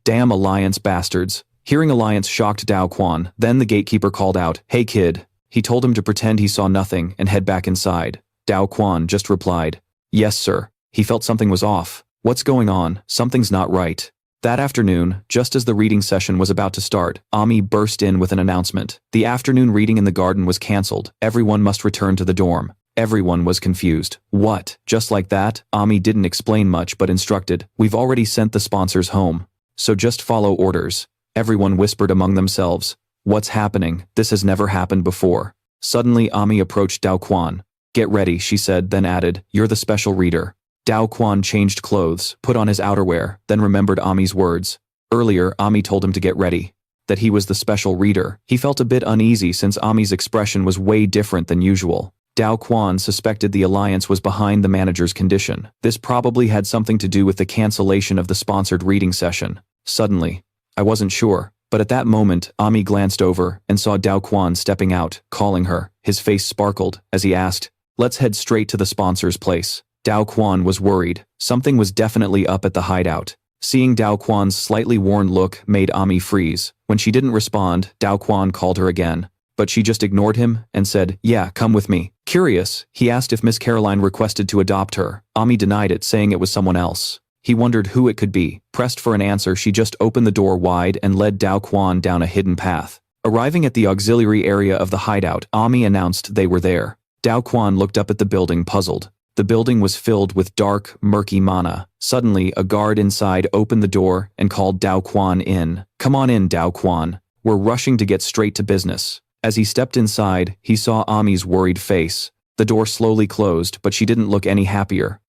Damn Alliance bastards. Hearing Alliance shocked Dao Quan, then the gatekeeper called out, Hey kid. He told him to pretend he saw nothing and head back inside. Dao Quan just replied, Yes, sir. He felt something was off. What's going on? Something's not right. That afternoon, just as the reading session was about to start, Ami burst in with an announcement. The afternoon reading in the garden was cancelled. Everyone must return to the dorm. Everyone was confused. What? Just like that? Ami didn't explain much but instructed, We've already sent the sponsors home. So just follow orders. Everyone whispered among themselves. What's happening? This has never happened before. Suddenly Ami approached Dao Quan. Get ready, she said, then added, You're the special reader. Dao Quan changed clothes, put on his outerwear, then remembered Ami's words. Earlier, Ami told him to get ready. That he was the special reader. He felt a bit uneasy since Ami's expression was way different than usual. Dao Quan suspected the Alliance was behind the manager's condition. This probably had something to do with the cancellation of the sponsored reading session. Suddenly, I wasn't sure, but at that moment, Ami glanced over and saw Dao Quan stepping out, calling her. His face sparkled as he asked, Let's head straight to the sponsor's place. Dao Quan was worried. Something was definitely up at the hideout. Seeing Dao Quan's slightly worn look made Ami freeze. When she didn't respond, Dao Quan called her again. But she just ignored him and said, Yeah, come with me. Curious, he asked if Miss Caroline requested to adopt her. Ami denied it, saying it was someone else. He wondered who it could be. Pressed for an answer, she just opened the door wide and led Dao Quan down a hidden path. Arriving at the auxiliary area of the hideout, Ami announced they were there. Dao Quan looked up at the building, puzzled. The building was filled with dark, murky mana. Suddenly, a guard inside opened the door and called Dao Quan in. Come on in, Dao Quan. We're rushing to get straight to business. As he stepped inside, he saw Ami's worried face. The door slowly closed, but she didn't look any happier.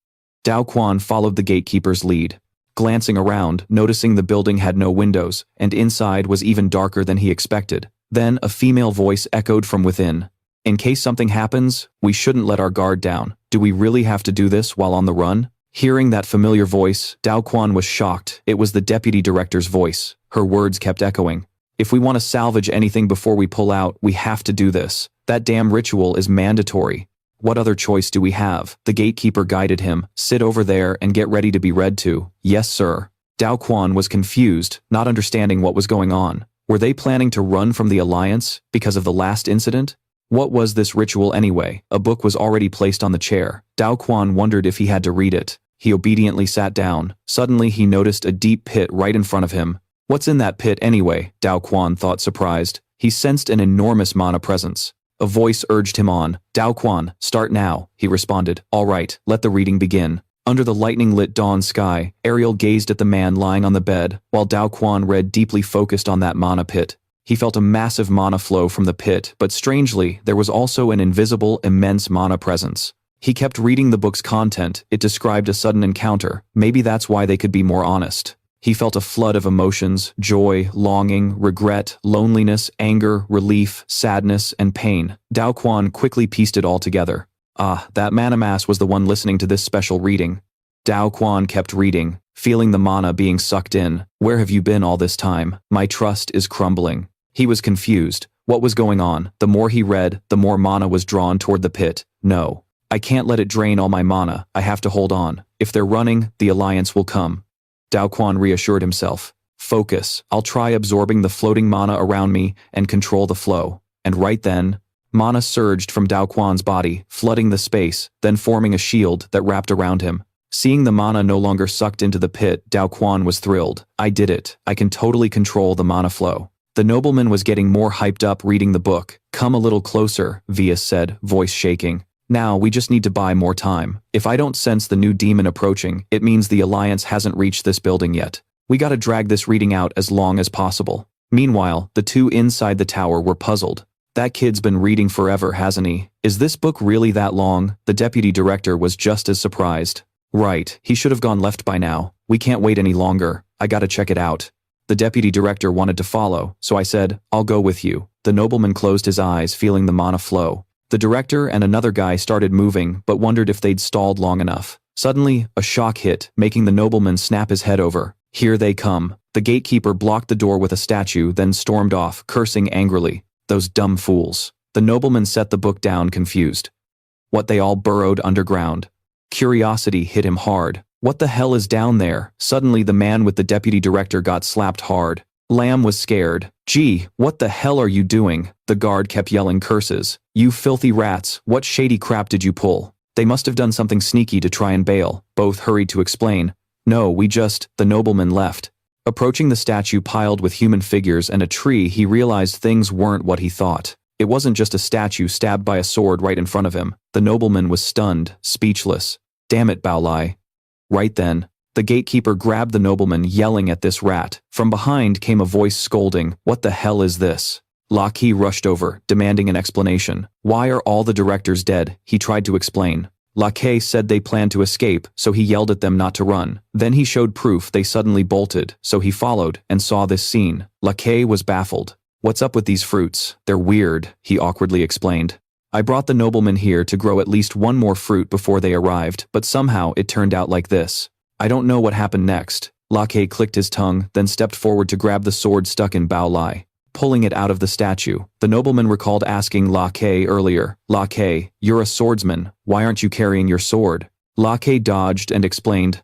Dao Quan followed the gatekeeper's lead. Glancing around, noticing the building had no windows, and inside was even darker than he expected. Then a female voice echoed from within. In case something happens, we shouldn't let our guard down. Do we really have to do this while on the run? Hearing that familiar voice, Dao Quan was shocked. It was the deputy director's voice. Her words kept echoing. If we want to salvage anything before we pull out, we have to do this. That damn ritual is mandatory. What other choice do we have? The gatekeeper guided him. Sit over there and get ready to be read to. Yes, sir. Dao Quan was confused, not understanding what was going on. Were they planning to run from the Alliance because of the last incident? What was this ritual anyway? A book was already placed on the chair. Dao Quan wondered if he had to read it. He obediently sat down. Suddenly he noticed a deep pit right in front of him. What's in that pit anyway? Dao Quan thought, surprised. He sensed an enormous mana presence. A voice urged him on. Dao Quan, start now, he responded. All right, let the reading begin. Under the lightning-lit dawn sky, Ariel gazed at the man lying on the bed, while Dao Quan read deeply focused on that mana pit. He felt a massive mana flow from the pit, but strangely, there was also an invisible, immense mana presence. He kept reading the book's content. It described a sudden encounter. Maybe that's why they could be more honest. He felt a flood of emotions: joy, longing, regret, loneliness, anger, relief, sadness, and pain. Dao Quan quickly pieced it all together. Ah, that mana mass was the one listening to this special reading. Dao Quan kept reading, feeling the mana being sucked in. Where have you been all this time? My trust is crumbling. He was confused. What was going on? The more he read, the more mana was drawn toward the pit. No. I can't let it drain all my mana. I have to hold on. If they're running, the alliance will come. Dao Quan reassured himself. Focus. I'll try absorbing the floating mana around me and control the flow. And right then, mana surged from Dao Quan's body, flooding the space, then forming a shield that wrapped around him. Seeing the mana no longer sucked into the pit, Dao Quan was thrilled. I did it. I can totally control the mana flow. The nobleman was getting more hyped up reading the book. Come a little closer, Vias said, voice shaking. Now, we just need to buy more time. If I don't sense the new demon approaching, it means the alliance hasn't reached this building yet. We gotta drag this reading out as long as possible. Meanwhile, the two inside the tower were puzzled. That kid's been reading forever, hasn't he? Is this book really that long? The deputy director was just as surprised. Right, he should have gone left by now. We can't wait any longer. I gotta check it out. The deputy director wanted to follow, so I said, I'll go with you. The nobleman closed his eyes, feeling the mana flow. The director and another guy started moving, but wondered if they'd stalled long enough. Suddenly, a shock hit, making the nobleman snap his head over. Here they come. The gatekeeper blocked the door with a statue, then stormed off, cursing angrily. Those dumb fools. The nobleman set the book down, confused. What, they all burrowed underground? Curiosity hit him hard. What the hell is down there? Suddenly the man with the deputy director got slapped hard. Lamb was scared. Gee, what the hell are you doing? The guard kept yelling curses. You filthy rats, what shady crap did you pull? They must have done something sneaky to try and bail. Both hurried to explain. No, the nobleman left. Approaching the statue piled with human figures and a tree, he realized things weren't what he thought. It wasn't just a statue stabbed by a sword right in front of him. The nobleman was stunned, speechless. Damn it, Bao Lai. Right then, the gatekeeper grabbed the nobleman, yelling at this rat. From behind came a voice scolding, What the hell is this? Laki rushed over, demanding an explanation. Why are all the directors dead? He tried to explain. Laki said they planned to escape, so he yelled at them not to run. Then he showed proof they suddenly bolted, so he followed and saw this scene. Laki was baffled. What's up with these fruits? They're weird, he awkwardly explained. I brought the nobleman here to grow at least one more fruit before they arrived, but somehow it turned out like this. I don't know what happened next. Laki clicked his tongue, then stepped forward to grab the sword stuck in Bao Lai, pulling it out of the statue. The nobleman recalled asking Laki earlier, Laki, you're a swordsman, why aren't you carrying your sword? Laki dodged and explained,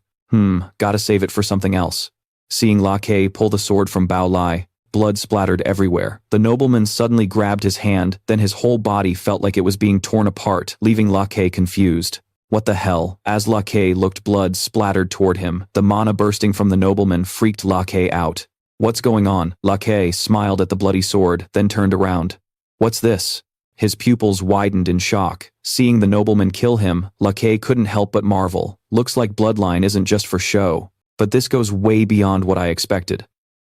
gotta save it for something else. Seeing Laki pull the sword from Bao Lai, blood splattered everywhere. The nobleman suddenly grabbed his hand, then his whole body felt like it was being torn apart, leaving Laki confused. What the hell? As Laki looked, blood splattered toward him. The mana bursting from the nobleman freaked Laki out. What's going on? Laki smiled at the bloody sword, then turned around. What's this? His pupils widened in shock. Seeing the nobleman kill him, Laki couldn't help but marvel. Looks like bloodline isn't just for show. But this goes way beyond what I expected.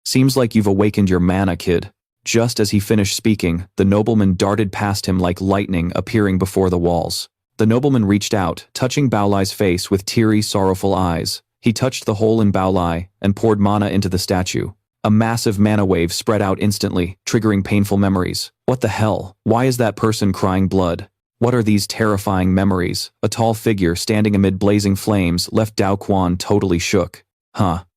Seems like you've awakened your mana, kid. Just as he finished speaking, the nobleman darted past him like lightning, appearing before the walls. The nobleman reached out, touching Bao Lai's face with teary, sorrowful eyes. He touched the hole in Bao Lai and poured mana into the statue. A massive mana wave spread out instantly, triggering painful memories. What the hell? Why is that person crying blood? What are these terrifying memories? A tall figure standing amid blazing flames left Dao Quan totally shook.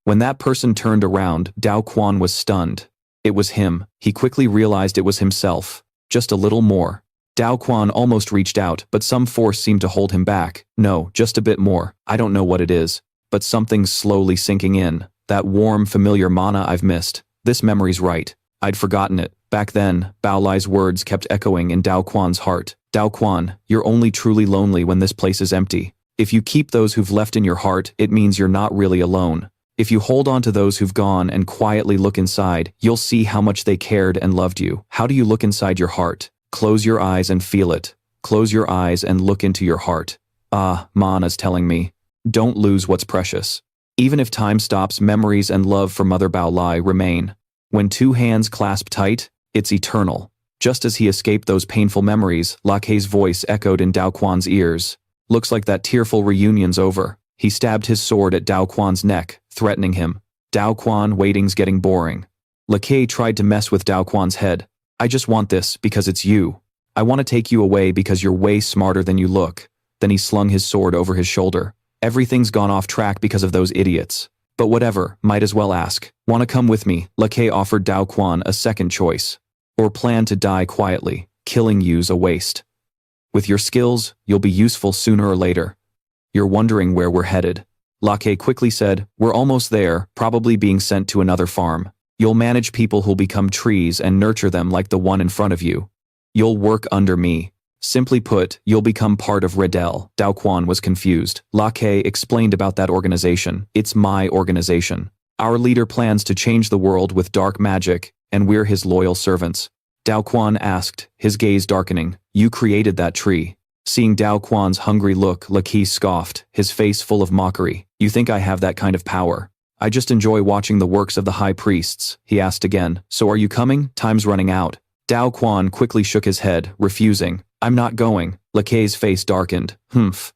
When that person turned around, Dao Quan was stunned. It was him. He quickly realized it was himself. Just a little more. Dao Quan almost reached out, but some force seemed to hold him back. No, just a bit more. I don't know what it is. But something's slowly sinking in. That warm, familiar mana I've missed. This memory's right. I'd forgotten it. Back then, Bao Lai's words kept echoing in Dao Quan's heart. Dao Quan, you're only truly lonely when this place is empty. If you keep those who've left in your heart, it means you're not really alone. If you hold on to those who've gone and quietly look inside, you'll see how much they cared and loved you. How do you look inside your heart? Close your eyes and feel it. Close your eyes and look into your heart. Ah, Mana's telling me. Don't lose what's precious. Even if time stops, memories and love for Mother Bao Lai remain. When two hands clasp tight, it's eternal. Just as he escaped those painful memories, Lakei's voice echoed in Dao Quan's ears. Looks like that tearful reunion's over. He stabbed his sword at Dao Quan's neck, threatening him. Dao Quan, waiting's getting boring. Lakei tried to mess with Dao Quan's head. I just want this because it's you. I want to take you away because you're way smarter than you look. Then he slung his sword over his shoulder. Everything's gone off track because of those idiots. But whatever, might as well ask. Wanna come with me? Lakei offered Dao Quan a second choice. Or plan to die quietly, killing you's a waste. With your skills, you'll be useful sooner or later. You're wondering where we're headed. Lakei quickly said, we're almost there, probably being sent to another farm. You'll manage people who'll become trees and nurture them like the one in front of you. You'll work under me. Simply put, you'll become part of Riddell. Dao Quan was confused. Lakei explained about that organization. It's my organization. Our leader plans to change the world with dark magic, and we're his loyal servants. Dao Quan asked, his gaze darkening. You created that tree. Seeing Dao Quan's hungry look, Lakei scoffed, his face full of mockery. You think I have that kind of power? I just enjoy watching the works of the high priests. He asked again, so are you coming? Time's running out. Dao Quan quickly shook his head, refusing. I'm not going. Lakei's face darkened.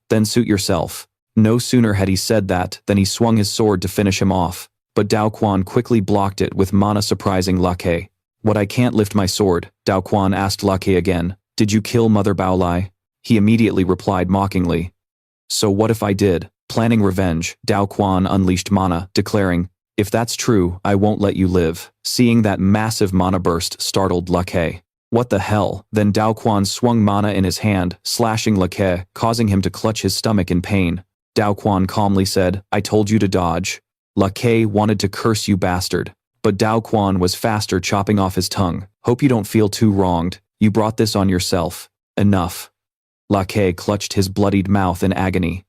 Then suit yourself. No sooner had he said that than he swung his sword to finish him off. But Dao Quan quickly blocked it with mana, surprising Lakei. What, I can't lift my sword? Dao Quan asked Lakei again. Did you kill Mother Bao Lai? He immediately replied mockingly. So what if I did? Planning revenge, Dao Quan unleashed mana, declaring, if that's true, I won't let you live. Seeing that massive mana burst startled Lakei. What the hell? Then Dao Quan swung mana in his hand, slashing Lakei, causing him to clutch his stomach in pain. Dao Quan calmly said, I told you to dodge. Lakei wanted to curse you bastard. But Dao Quan was faster, chopping off his tongue. Hope you don't feel too wronged. You brought this on yourself. Enough. Lakei clutched his bloodied mouth in agony.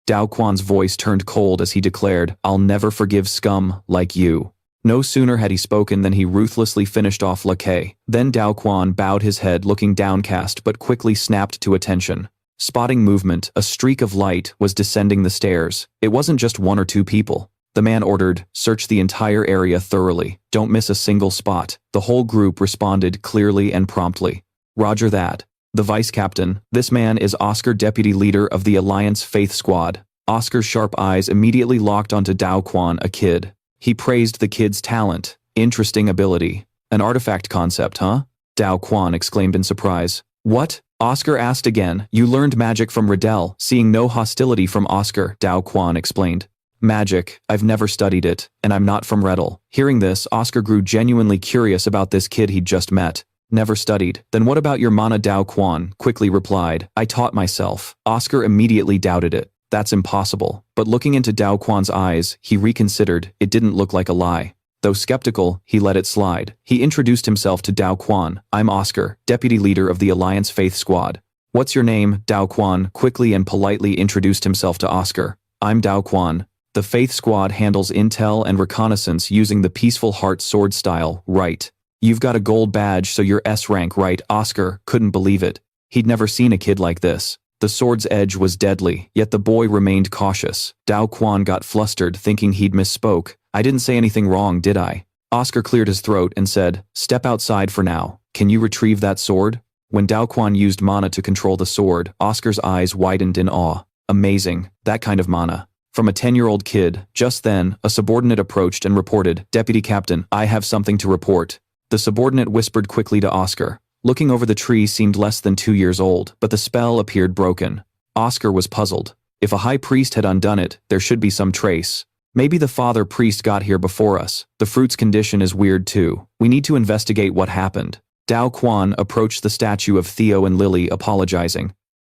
Dao Quan's voice turned cold as he declared, I'll never forgive scum like you. No sooner had he spoken than he ruthlessly finished off Lakei. Then Dao Quan bowed his head, looking downcast, but quickly snapped to attention. Spotting movement, a streak of light was descending the stairs. It wasn't just one or two people. The man ordered, search the entire area thoroughly. Don't miss a single spot. The whole group responded clearly and promptly. Roger that. The vice captain, this man is Oscar, deputy leader of the Alliance Faith Squad. Oscar's sharp eyes immediately locked onto Dao Quan, a kid. He praised the kid's talent. Interesting ability. An artifact concept, huh? Dao Quan exclaimed in surprise. What? Oscar asked again. You learned magic from Riddell. Seeing no hostility from Oscar, Dao Quan explained. Magic, I've never studied it, and I'm not from Riddell. Hearing this, Oscar grew genuinely curious about this kid he'd just met. Never studied. Then what about your mana? Dao Quan quickly replied. I taught myself. Oscar immediately doubted it. That's impossible. But looking into Dao Quan's eyes, he reconsidered. It didn't look like a lie. Though skeptical, he let it slide. He introduced himself to Dao Quan. I'm Oscar, deputy leader of the Alliance Faith Squad. What's your name? Dao Quan quickly and politely introduced himself to Oscar. I'm Dao Quan. The Faith Squad handles intel and reconnaissance using the Peaceful Heart sword style, right? You've got a gold badge, so you're S rank, right? Oscar couldn't believe it. He'd never seen a kid like this. The sword's edge was deadly, yet the boy remained cautious. Dao Quan got flustered, thinking he'd misspoke. I didn't say anything wrong, did I? Oscar cleared his throat and said, step outside for now. Can you retrieve that sword? When Dao Quan used mana to control the sword, Oscar's eyes widened in awe. Amazing, that kind of mana. From a 10-year-old kid. Just then, a subordinate approached and reported, Deputy Captain, I have something to report. The subordinate whispered quickly to Oscar. Looking over the tree seemed less than 2 years old, but the spell appeared broken. Oscar was puzzled. If a high priest had undone it, there should be some trace. Maybe the father priest got here before us. The fruit's condition is weird too. We need to investigate what happened. Dao Quan approached the statue of Theo and Lily, apologizing.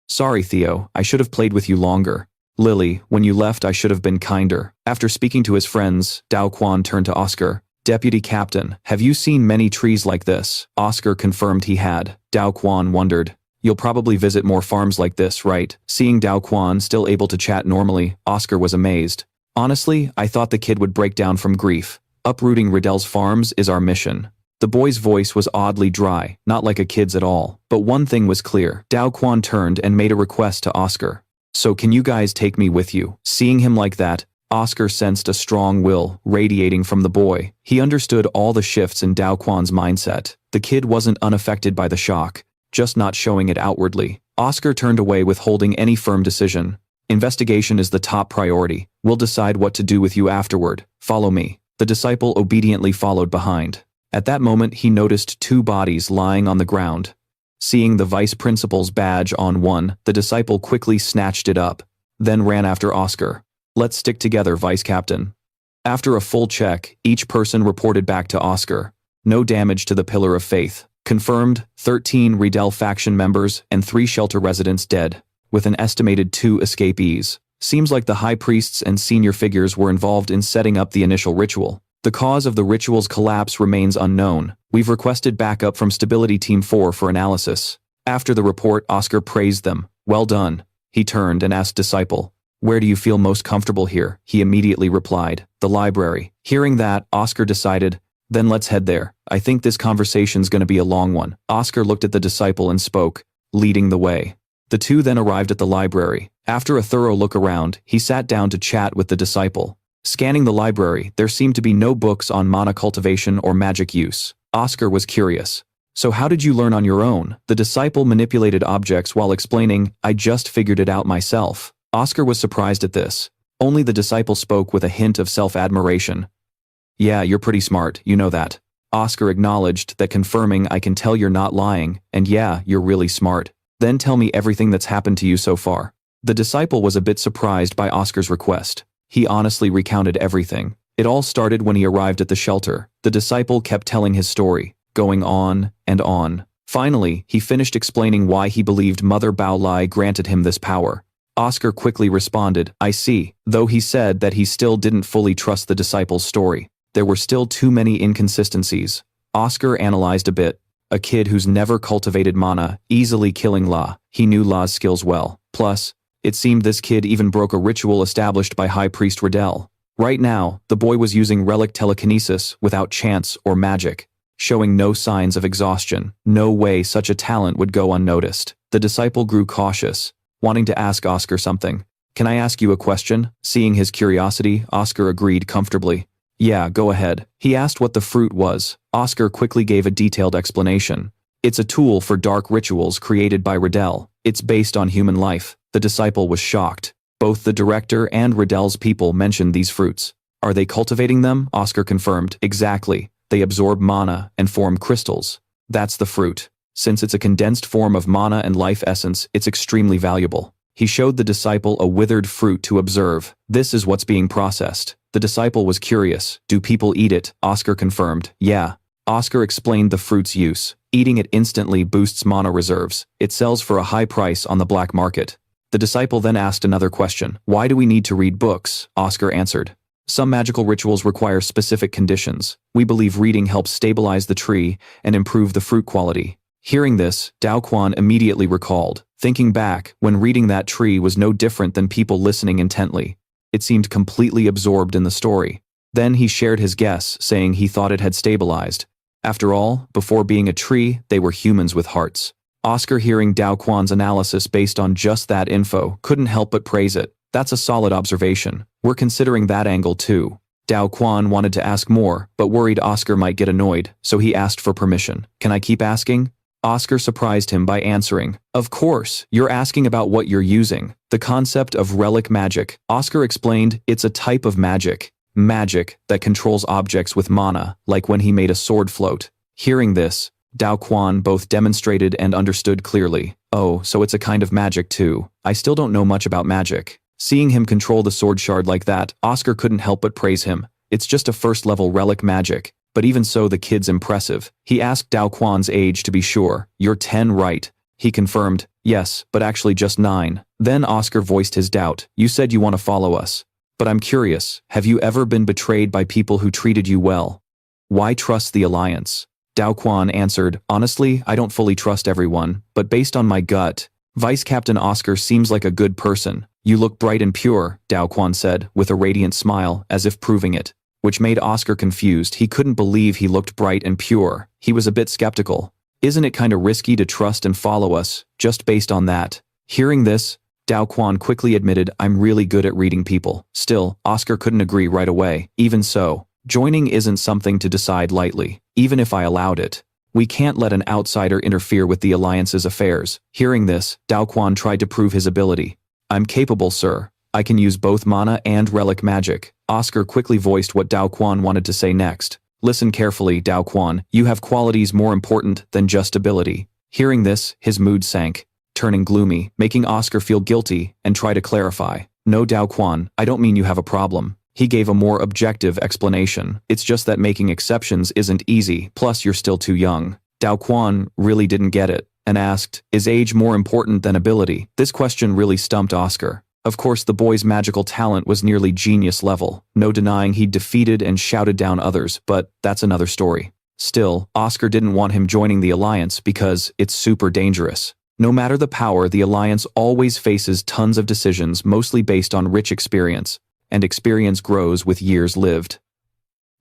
Sorry, Theo, I should have played with you longer. Lily, when you left I should have been kinder. After speaking to his friends, Dao Quan turned to Oscar. Deputy Captain, have you seen many trees like this? Oscar confirmed he had. Dao Quan wondered. You'll probably visit more farms like this, right? Seeing Dao Quan still able to chat normally, Oscar was amazed. Honestly, I thought the kid would break down from grief. Uprooting Riddell's farms is our mission. The boy's voice was oddly dry, not like a kid's at all. But one thing was clear. Dao Quan turned and made a request to Oscar. So can you guys take me with you? Seeing him like that, Oscar sensed a strong will radiating from the boy. He understood all the shifts in Dao Quan's mindset. The kid wasn't unaffected by the shock, just not showing it outwardly. Oscar turned away withholding any firm decision. Investigation is the top priority. We'll decide what to do with you afterward. Follow me. The disciple obediently followed behind. At that moment he noticed two bodies lying on the ground. Seeing the vice principal's badge on one, the disciple quickly snatched it up, then ran after Oscar. Let's stick together, Vice Captain. After a full check, each person reported back to Oscar. No damage to the Pillar of Faith. Confirmed, 13 Riddell faction members and 3 shelter residents dead, with an estimated 2 escapees. Seems like the high priests and senior figures were involved in setting up the initial ritual. The cause of the ritual's collapse remains unknown. We've requested backup from Stability Team 4 for analysis. After the report, Oscar praised them. Well done. He turned and asked Disciple, where do you feel most comfortable here? He immediately replied, the library. Hearing that, Oscar decided, then let's head there. I think this conversation's gonna be a long one. Oscar looked at the disciple and spoke, leading the way. The two then arrived at the library. After a thorough look around, he sat down to chat with the disciple. Scanning the library, there seemed to be no books on mana cultivation or magic use. Oscar was curious. So how did you learn on your own? The disciple manipulated objects while explaining, I just figured it out myself. Oscar was surprised at this. Only the disciple spoke with a hint of self-admiration. Yeah, you're pretty smart, you know that. Oscar acknowledged that, confirming, I can tell you're not lying, and yeah, you're really smart. Then tell me everything that's happened to you so far. The disciple was a bit surprised by Oscar's request. He honestly recounted everything. It all started when he arrived at the shelter. The disciple kept telling his story, going on and on. Finally, he finished explaining why he believed Mother Bao Lai granted him this power. Oscar quickly responded, I see, though he said that he still didn't fully trust the disciple's story. There were still too many inconsistencies. Oscar analyzed a bit. A kid who's never cultivated mana, easily killing La. He knew La's skills well. Plus, it seemed this kid even broke a ritual established by High Priest Riddell. Right now, the boy was using relic telekinesis without chance or magic, showing no signs of exhaustion. No way such a talent would go unnoticed. The disciple grew cautious, wanting to ask Oscar something. Can I ask you a question? Seeing his curiosity, Oscar agreed comfortably. Yeah, go ahead. He asked what the fruit was. Oscar quickly gave a detailed explanation. It's a tool for dark rituals created by Riddell. It's based on human life. The disciple was shocked. Both the director and Riddell's people mentioned these fruits. Are they cultivating them? Oscar confirmed. Exactly. They absorb mana and form crystals. That's the fruit. Since it's a condensed form of mana and life essence, it's extremely valuable. He showed the disciple a withered fruit to observe. This is what's being processed. The disciple was curious. Do people eat it? Oscar confirmed. Yeah. Oscar explained the fruit's use. Eating it instantly boosts mana reserves. It sells for a high price on the black market. The disciple then asked another question. Why do we need to read books? Oscar answered. Some magical rituals require specific conditions. We believe reading helps stabilize the tree and improve the fruit quality. Hearing this, Dao Quan immediately recalled. Thinking back, when reading that tree was no different than people listening intently. It seemed completely absorbed in the story. Then he shared his guess, saying he thought it had stabilized. After all, before being a tree, they were humans with hearts. Oscar, hearing Dao Quan's analysis based on just that info, couldn't help but praise it. That's a solid observation. We're considering that angle too. Dao Quan wanted to ask more, but worried Oscar might get annoyed, so he asked for permission. Can I keep asking? Oscar surprised him by answering, of course, you're asking about what you're using. The concept of relic magic. Oscar explained, it's a type of magic. Magic that controls objects with mana, like when he made a sword float. Hearing this, Dao Quan both demonstrated and understood clearly. Oh, so it's a kind of magic too. I still don't know much about magic. Seeing him control the sword shard like that, Oscar couldn't help but praise him. It's just a first-level relic magic. But even so, the kid's impressive. He asked Dao Quan's age to be sure. You're 10, right? He confirmed, yes, but actually just 9. Then Oscar voiced his doubt. You said you want to follow us. But I'm curious, have you ever been betrayed by people who treated you well? Why trust the Alliance? Dao Quan answered, honestly, I don't fully trust everyone, but based on my gut, Vice Captain Oscar seems like a good person. You look bright and pure, Dao Quan said, with a radiant smile, as if proving it. Which made Oscar confused. He couldn't believe he looked bright and pure. He was a bit skeptical. Isn't it kinda risky to trust and follow us, just based on that? Hearing this, Dao Quan quickly admitted, I'm really good at reading people. Still, Oscar couldn't agree right away. Even so, joining isn't something to decide lightly, even if I allowed it. We can't let an outsider interfere with the Alliance's affairs. Hearing this, Dao Quan tried to prove his ability. I'm capable, sir. I can use both mana and relic magic. Oscar quickly voiced what Dao Quan wanted to say next. Listen carefully, Dao Quan. You have qualities more important than just ability. Hearing this, his mood sank, turning gloomy, making Oscar feel guilty and try to clarify. No, Dao Quan, I don't mean you have a problem. He gave a more objective explanation. It's just that making exceptions isn't easy, plus you're still too young. Dao Quan really didn't get it, and asked, is age more important than ability? This question really stumped Oscar. Of course, the boy's magical talent was nearly genius level. No denying he'd defeated and shouted down others, but that's another story. Still, Oscar didn't want him joining the Alliance because it's super dangerous. No matter the power, the Alliance always faces tons of decisions mostly based on rich experience, and experience grows with years lived.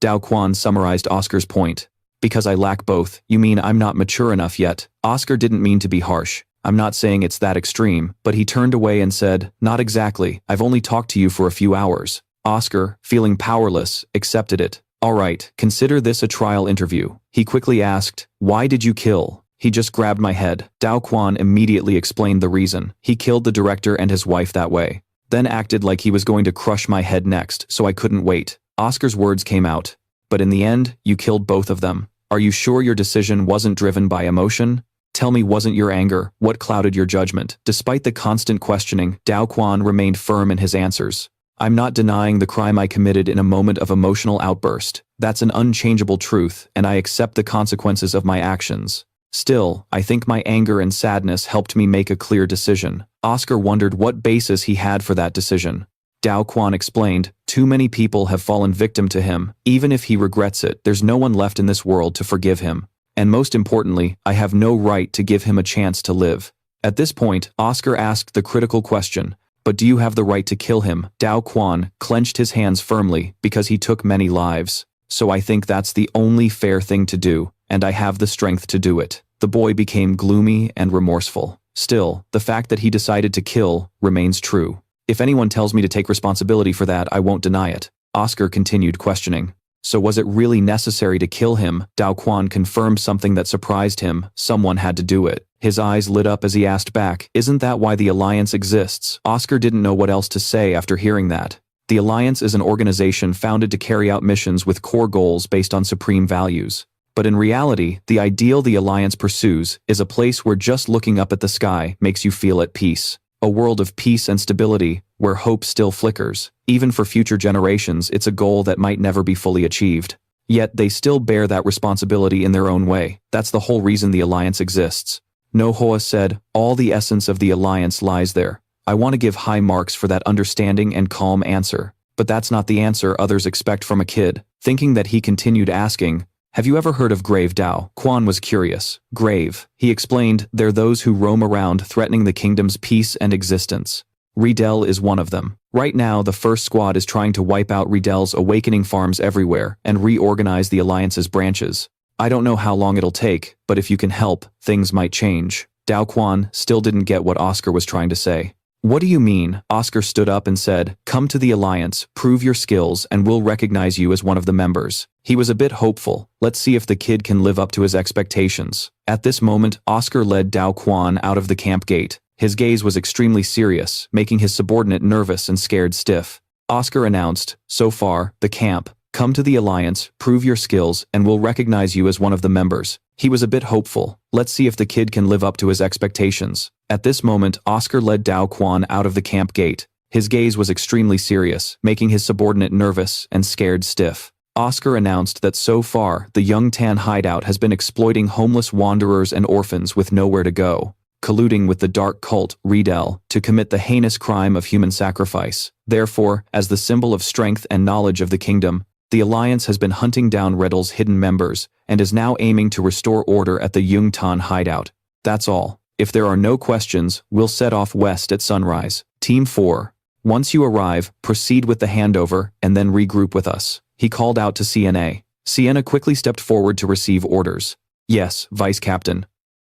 Dao Quan summarized Oscar's point. Because I lack both, you mean I'm not mature enough yet? Oscar didn't mean to be harsh. I'm not saying it's that extreme, but he turned away and said, not exactly, I've only talked to you for a few hours. Oscar, feeling powerless, accepted it. Alright, consider this a trial interview. He quickly asked, why did you kill? He just grabbed my head. Dao Quan immediately explained the reason. He killed the director and his wife that way. Then acted like he was going to crush my head next, so I couldn't wait. Oscar's words came out. But in the end, you killed both of them. Are you sure your decision wasn't driven by emotion? Tell me, wasn't your anger what clouded your judgment? Despite the constant questioning, Dao Quan remained firm in his answers. I'm not denying the crime I committed in a moment of emotional outburst. That's an unchangeable truth, and I accept the consequences of my actions. Still, I think my anger and sadness helped me make a clear decision. Oscar wondered what basis he had for that decision. Dao Quan explained, too many people have fallen victim to him. Even if he regrets it, there's no one left in this world to forgive him. And most importantly, I have no right to give him a chance to live. At this point, Oscar asked the critical question, but do you have the right to kill him? Dao Quan clenched his hands firmly because he took many lives. So I think that's the only fair thing to do, and I have the strength to do it. The boy became gloomy and remorseful. Still, the fact that he decided to kill remains true. If anyone tells me to take responsibility for that, I won't deny it. Oscar continued questioning. So was it really necessary to kill him? Dao Quan confirmed something that surprised him. Someone had to do it. His eyes lit up as he asked back, isn't that why the Alliance exists? Oscar didn't know what else to say after hearing that. The Alliance is an organization founded to carry out missions with core goals based on supreme values. But in reality, the ideal the Alliance pursues is a place where just looking up at the sky makes you feel at peace. A world of peace and stability, where hope still flickers. Even for future generations, it's a goal that might never be fully achieved. Yet they still bear that responsibility in their own way. That's the whole reason the Alliance exists. Manhwa said, all the essence of the Alliance lies there. I want to give high marks for that understanding and calm answer. But that's not the answer others expect from a kid. Thinking that, he continued asking, have you ever heard of Grave Dao? Quan was curious. Grave, he explained, they're those who roam around threatening the kingdom's peace and existence. Riedel is one of them. Right now, the first squad is trying to wipe out Riedel's awakening farms everywhere and reorganize the Alliance's branches. I don't know how long it'll take, but if you can help, things might change. Dao Quan still didn't get what Oscar was trying to say. What do you mean? Oscar stood up and said, come to the Alliance, prove your skills, and we'll recognize you as one of the members. He was a bit hopeful. Let's see if the kid can live up to his expectations. At this moment, Oscar led Dao Quan out of the camp gate. His gaze was extremely serious, making his subordinate nervous and scared stiff. Oscar announced, so far, the camp. Come to the Alliance, prove your skills, and we'll recognize you as one of the members. He was a bit hopeful. Let's see if the kid can live up to his expectations. At this moment, Oscar led Dao Quan out of the camp gate. His gaze was extremely serious, making his subordinate nervous and scared stiff. Oscar announced that so far, the Young Tan hideout has been exploiting homeless wanderers and orphans with nowhere to go, colluding with the dark cult, Riedel, to commit the heinous crime of human sacrifice. Therefore, as the symbol of strength and knowledge of the kingdom, the Alliance has been hunting down Riedel's hidden members and is now aiming to restore order at the Young Tan hideout. That's all. If there are no questions, we'll set off west at sunrise. Team 4. Once you arrive, proceed with the handover and then regroup with us. He called out to Sienna. Sienna quickly stepped forward to receive orders. Yes, Vice Captain.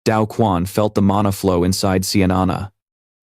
Dao Quan felt the mana flow inside Sienna.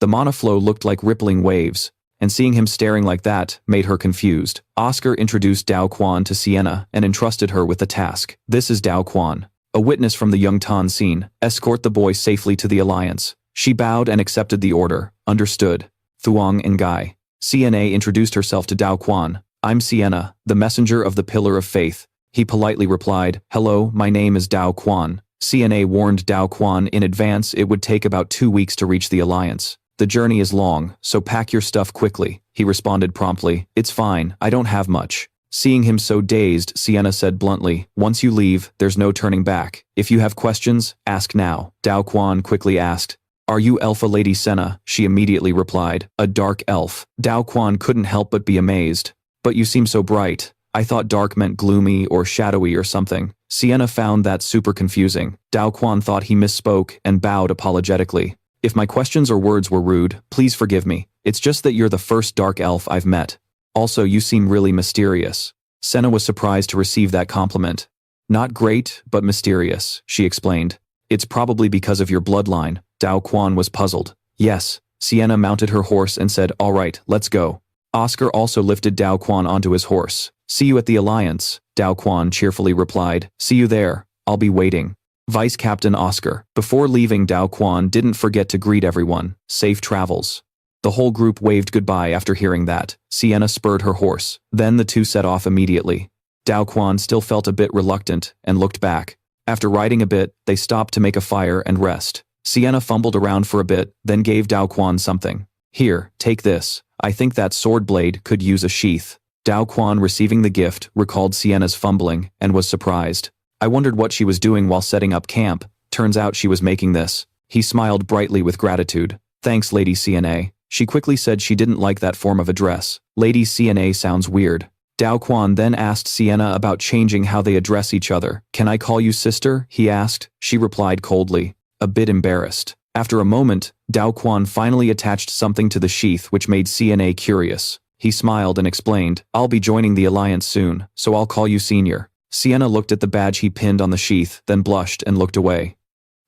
The mana flow looked like rippling waves, and seeing him staring like that made her confused. Oscar introduced Dao Quan to Sienna and entrusted her with the task. This is Dao Quan, a witness from the Young Tan scene. Escort the boy safely to the Alliance. She bowed and accepted the order. Understood. Thuong and Guy. CNA introduced herself to Dao Quan. I'm Sienna, the messenger of the Pillar of Faith. He politely replied, hello, my name is Dao Quan. CNA warned Dao Quan in advance it would take about 2 weeks to reach the Alliance. The journey is long, so pack your stuff quickly. He responded promptly, it's fine, I don't have much. Seeing him so dazed, Sienna said bluntly, once you leave, there's no turning back. If you have questions, ask now. Dao Quan quickly asked, are you Alpha Lady Senna? She immediately replied, a dark elf. Dao Quan couldn't help but be amazed. But you seem so bright. I thought dark meant gloomy or shadowy or something. Sienna found that super confusing. Dao Quan thought he misspoke and bowed apologetically. If my questions or words were rude, please forgive me. It's just that you're the first dark elf I've met. Also, you seem really mysterious. Senna was surprised to receive that compliment. Not great, but mysterious, she explained. It's probably because of your bloodline. Dao Quan was puzzled. Yes. Sienna mounted her horse and said, all right, let's go. Oscar also lifted Dao Quan onto his horse. See you at the Alliance, Dao Quan cheerfully replied. See you there. I'll be waiting. Vice Captain Oscar. Before leaving, Dao Quan didn't forget to greet everyone. Safe travels. The whole group waved goodbye after hearing that. Sienna spurred her horse. Then the two set off immediately. Dao Quan still felt a bit reluctant and looked back. After riding a bit, they stopped to make a fire and rest. Sienna fumbled around for a bit, then gave Dao Quan something. Here, take this. I think that sword blade could use a sheath. Dao Quan, receiving the gift, recalled Sienna's fumbling and was surprised. I wondered what she was doing while setting up camp. Turns out she was making this. He smiled brightly with gratitude. Thanks, Lady CNA. She quickly said she didn't like that form of address. Lady CNA sounds weird. Dao Quan then asked Sienna about changing how they address each other. Can I call you sister? He asked. She replied coldly, a bit embarrassed. After a moment, Dao Quan finally attached something to the sheath which made CNA curious. He smiled and explained, I'll be joining the Alliance soon, so I'll call you Senior. Sienna looked at the badge he pinned on the sheath, then blushed and looked away.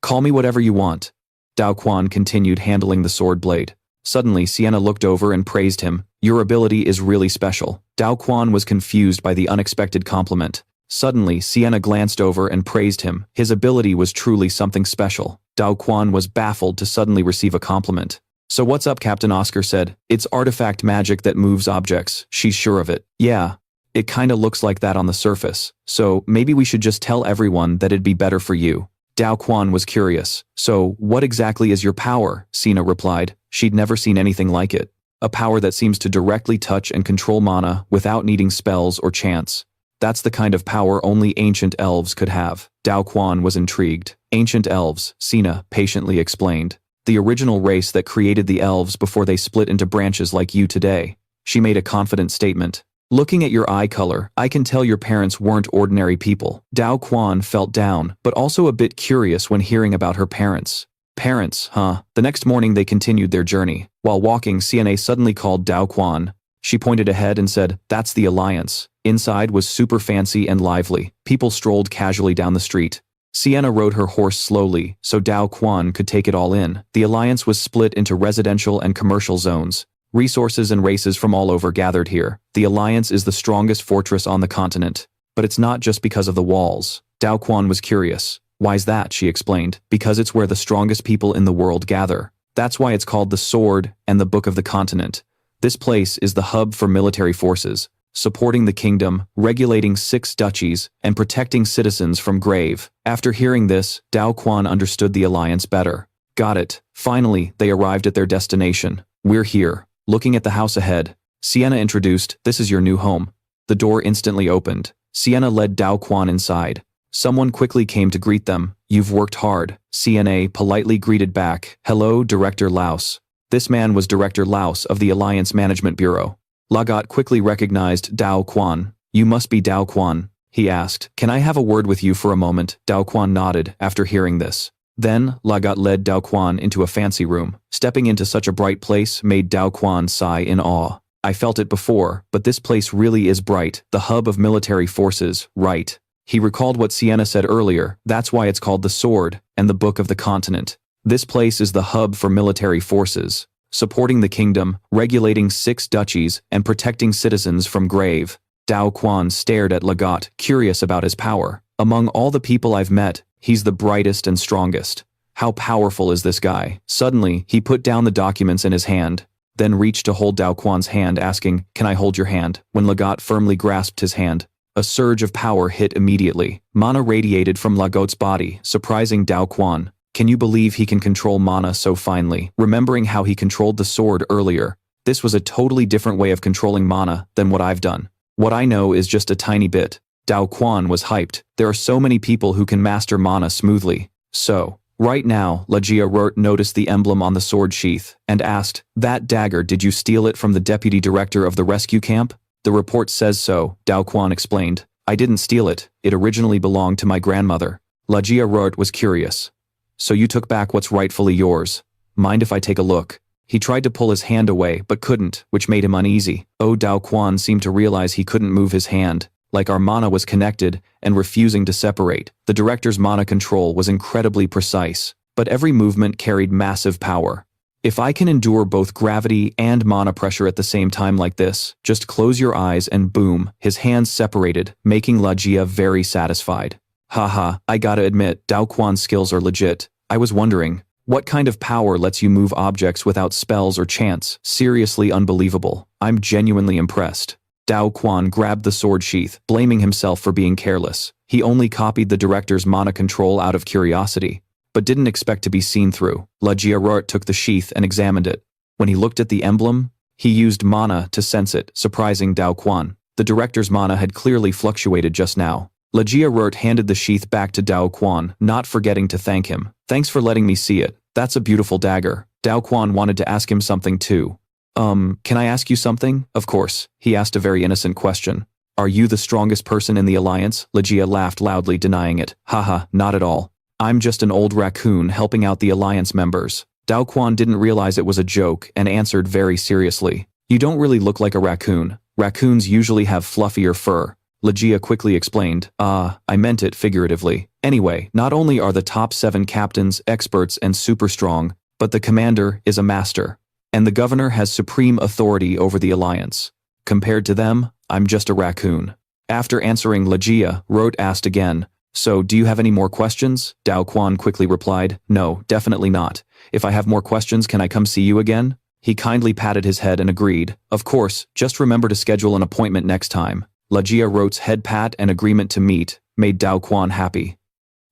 Call me whatever you want. Dao Quan continued handling the sword blade. Suddenly, Sienna looked over and praised him. Your ability is really special. Dao Quan was confused by the unexpected compliment. Suddenly, Sienna glanced over and praised him. His ability was truly something special. Dao Quan was baffled to suddenly receive a compliment. So what's up, Captain Oscar said. It's artifact magic that moves objects. She's sure of it. Yeah. It kinda looks like that on the surface. So maybe we should just tell everyone that it'd be better for you. Dao Quan was curious. So what exactly is your power? Sina replied. She'd never seen anything like it. A power that seems to directly touch and control mana without needing spells or chants. That's the kind of power only ancient elves could have. Dao Quan was intrigued. Ancient elves, Sina patiently explained. The original race that created the elves before they split into branches like you today. She made a confident statement. Looking at your eye color, I can tell your parents weren't ordinary people. Dao Quan felt down, but also a bit curious when hearing about her parents. Parents, huh? The next morning they continued their journey. While walking, CNA suddenly called Dao Quan. She pointed ahead and said, that's the Alliance. Inside was super fancy and lively. People strolled casually down the street. Sienna rode her horse slowly, so Dao Quan could take it all in. The Alliance was split into residential and commercial zones. Resources and races from all over gathered here. The Alliance is the strongest fortress on the continent. But it's not just because of the walls. Dao Quan was curious. Why's that? She explained. Because it's where the strongest people in the world gather. That's why it's called the Sword and the Book of the Continent. This place is the hub for military forces, supporting the kingdom, regulating 6 duchies, and protecting citizens from grave. After hearing this, Dao Quan understood the Alliance better. Got it. Finally, they arrived at their destination. We're here. Looking at the house ahead, Sienna introduced, this is your new home. The door instantly opened. Sienna led Dao Quan inside. Someone quickly came to greet them. You've worked hard. CNA politely greeted back. Hello, Director Laos. This man was Director Laos of the Alliance Management Bureau. Lagat quickly recognized Dao Quan. You must be Dao Quan, he asked. Can I have a word with you for a moment? Dao Quan nodded after hearing this. Then, Lagat led Dao Quan into a fancy room. Stepping into such a bright place made Dao Quan sigh in awe. I felt it before, but this place really is bright, the hub of military forces, right? He recalled what Sienna said earlier, that's why it's called the Sword and the Book of the Continent. This place is the hub for military forces. supporting the kingdom, regulating 6 duchies, and protecting citizens from grave. Dao Quan stared at Legat, curious about his power. Among all the people I've met, he's the brightest and strongest. How powerful is this guy? Suddenly, he put down the documents in his hand, then reached to hold Dao Quan's hand, asking, "Can I hold your hand?" When Legat firmly grasped his hand, a surge of power hit immediately. Mana radiated from Legat's body, surprising Dao Quan. Can you believe he can control mana so finely? Remembering how he controlled the sword earlier, this was a totally different way of controlling mana than what I've done. What I know is just a tiny bit. Dao Quan was hyped. There are so many people who can master mana smoothly. So, right now, Lajia Rurt noticed the emblem on the sword sheath and asked, "That dagger, did you steal it from the deputy director of the rescue camp?" "The report says so," Dao Quan explained. "I didn't steal it. It originally belonged to my grandmother." Lajia Rurt was curious. "So you took back what's rightfully yours? Mind if I take a look?" He tried to pull his hand away but couldn't, which made him uneasy. Dao Quan seemed to realize he couldn't move his hand, like our mana was connected and refusing to separate. The director's mana control was incredibly precise, but every movement carried massive power. "If I can endure both gravity and mana pressure at the same time like this, just close your eyes and boom," his hands separated, making Lajia very satisfied. "Haha, I gotta admit, Dao Quan's skills are legit. I was wondering, what kind of power lets you move objects without spells or chants? Seriously unbelievable. I'm genuinely impressed." Dao Quan grabbed the sword sheath, blaming himself for being careless. He only copied the director's mana control out of curiosity, but didn't expect to be seen through. Lajia Rurt took the sheath and examined it. When he looked at the emblem, he used mana to sense it, surprising Dao Quan. The director's mana had clearly fluctuated just now. Lajia Rurt handed the sheath back to Dao Quan, not forgetting to thank him. "Thanks for letting me see it. That's a beautiful dagger." Dao Quan wanted to ask him something too. Can I ask you something?" "Of course." He asked a very innocent question. "Are you the strongest person in the alliance?" Lajia laughed loudly, denying it. "Haha, not at all. I'm just an old raccoon helping out the alliance members." Dao Quan didn't realize it was a joke and answered very seriously. "You don't really look like a raccoon. Raccoons usually have fluffier fur." Lajia quickly explained, I meant it figuratively. Anyway, not only are the top 7 captains experts and super strong, but the commander is a master. And the governor has supreme authority over the alliance. Compared to them, I'm just a raccoon." After answering Lajia, Rurt asked again, "So, do you have any more questions?" Dao Quan quickly replied, "No, definitely not. If I have more questions, can I come see you again?" He kindly patted his head and agreed. "Of course, just remember to schedule an appointment next time." Lajia Rurt's head pat and agreement to meet made Dao Quan happy.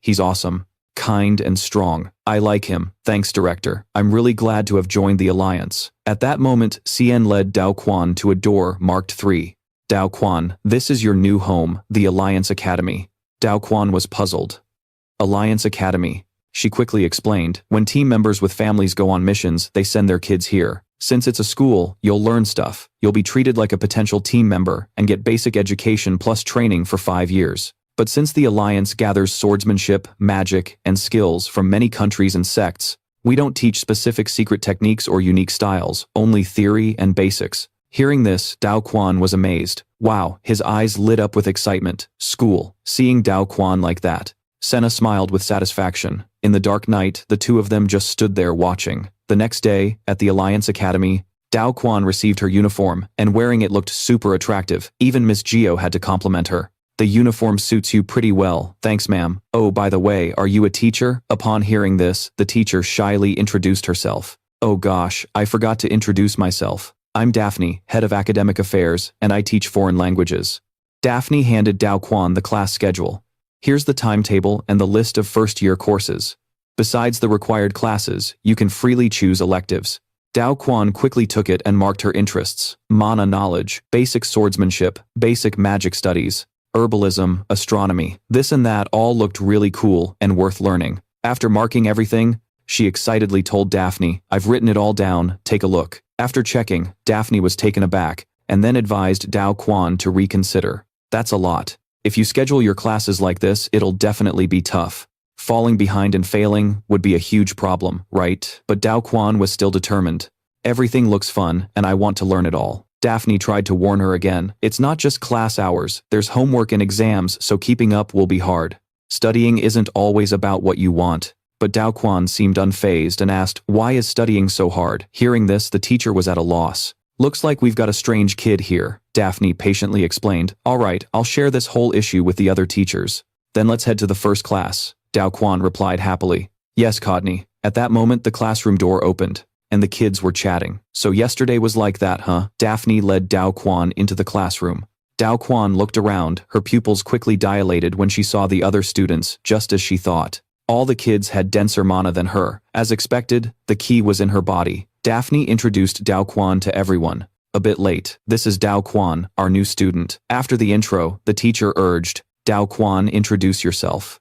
"He's awesome. Kind and strong. I like him. Thanks, Director. I'm really glad to have joined the alliance." At that moment, Cien led Dao Quan to a door marked 3. "Dao Quan, this is your new home, the Alliance Academy." Dao Quan was puzzled. "Alliance Academy," she quickly explained. "When team members with families go on missions, they send their kids here. Since it's a school, you'll learn stuff. You'll be treated like a potential team member and get basic education plus training for 5 years. But since the Alliance gathers swordsmanship, magic, and skills from many countries and sects, we don't teach specific secret techniques or unique styles, only theory and basics." Hearing this, Dao Quan was amazed. Wow, his eyes lit up with excitement. School. Seeing Dao Quan like that, Senna smiled with satisfaction. In the dark night, the two of them just stood there watching. The next day, at the Alliance Academy, Dao Quan received her uniform, and wearing it looked super attractive. Even Miss Gio had to compliment her. "The uniform suits you pretty well, thanks ma'am. Oh, by the way, are you a teacher?" Upon hearing this, the teacher shyly introduced herself. "Oh gosh, I forgot to introduce myself. I'm Daphne, head of academic affairs, and I teach foreign languages." Daphne handed Dao Quan the class schedule. "Here's the timetable and the list of first-year courses. Besides the required classes, you can freely choose electives." Dao Quan quickly took it and marked her interests: mana knowledge, basic swordsmanship, basic magic studies, herbalism, astronomy. This and that all looked really cool and worth learning. After marking everything, she excitedly told Daphne, "I've written it all down, take a look." After checking, Daphne was taken aback, and then advised Dao Quan to reconsider. "That's a lot. If you schedule your classes like this, it'll definitely be tough. Falling behind and failing would be a huge problem, right?" But Dao Quan was still determined. "Everything looks fun, and I want to learn it all." Daphne tried to warn her again. "It's not just class hours, there's homework and exams, so keeping up will be hard. Studying isn't always about what you want. But Dao Quan seemed unfazed and asked, "Why is studying so hard?" Hearing this, the teacher was at a loss. "Looks like we've got a strange kid here," Daphne patiently explained. "All right, I'll share this whole issue with the other teachers. Then let's head to the first class," Dao Quan replied happily. "Yes, Codney." At that moment, the classroom door opened, and the kids were chatting. "So yesterday was like that, huh?" Daphne led Dao Quan into the classroom. Dao Quan looked around, her pupils quickly dilated when she saw the other students, just as she thought. All the kids had denser mana than her. As expected, the key was in her body. Daphne introduced Dao Quan to everyone. A bit late. "This is Dao Quan, our new student." After the intro, the teacher urged, "Dao Quan, introduce yourself."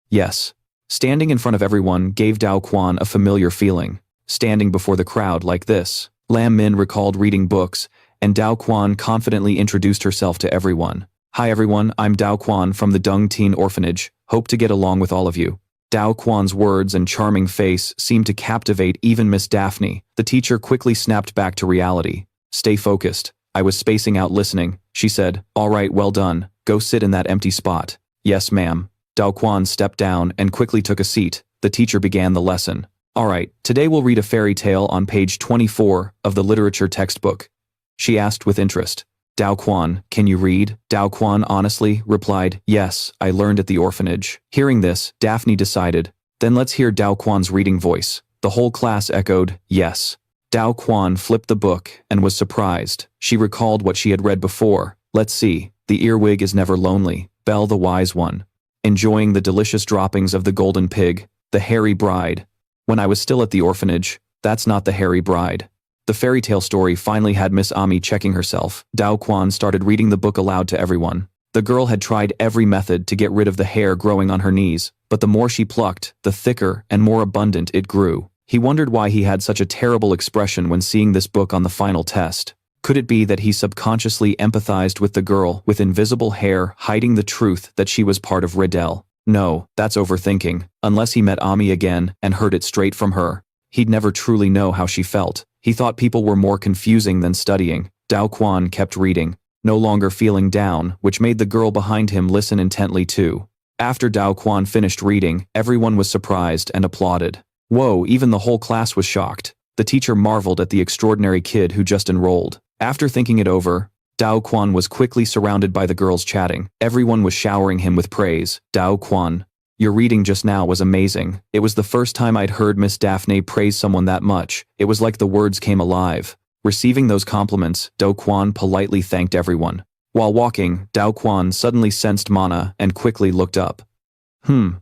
Yes. Standing in front of everyone gave Dao Quan a familiar feeling. Standing before the crowd like this. Lam Min recalled reading books, and Dao Quan confidently introduced herself to everyone. "Hi everyone, I'm Dao Quan from the Dung Teen Orphanage. Hope to get along with all of you." Dao Quan's words and charming face seemed to captivate even Miss Daphne. The teacher quickly snapped back to reality. "Stay focused. I was spacing out listening," she said. "All right, well done. Go sit in that empty spot." "Yes, ma'am." Dao Quan stepped down and quickly took a seat. The teacher began the lesson. "All right, today we'll read a fairy tale on page 24 of the literature textbook," she asked with interest. "Dao Quan, can you read?" Dao Quan honestly replied, "Yes, I learned at the orphanage." Hearing this, Daphne decided, "Then let's hear Dao Quan's reading voice." The whole class echoed, "Yes." Dao Quan flipped the book and was surprised. She recalled what she had read before. Let's see. "The earwig is never lonely. Belle the wise one. Enjoying the delicious droppings of the golden pig. The hairy bride. When I was still at the orphanage, that's not the hairy bride." The fairy tale story finally had Miss Ami checking herself. Dao Quan started reading the book aloud to everyone. The girl had tried every method to get rid of the hair growing on her knees, but the more she plucked, the thicker and more abundant it grew. He wondered why he had such a terrible expression when seeing this book on the final test. Could it be that he subconsciously empathized with the girl with invisible hair hiding the truth that she was part of Riddell? No, that's overthinking. Unless he met Ami again and heard it straight from her, he'd never truly know how she felt. He thought people were more confusing than studying. Dao Quan kept reading, no longer feeling down, which made the girl behind him listen intently too. After Dao Quan finished reading, everyone was surprised and applauded. Whoa, even the whole class was shocked. The teacher marveled at the extraordinary kid who just enrolled. After thinking it over, Dao Quan was quickly surrounded by the girls chatting. Everyone was showering him with praise. "Dao Quan, your reading just now was amazing." It was the first time I'd heard Miss Daphne praise someone that much. It was like the words came alive. Receiving those compliments, Dao Quan politely thanked everyone. While walking, Dao Quan suddenly sensed mana and quickly looked up.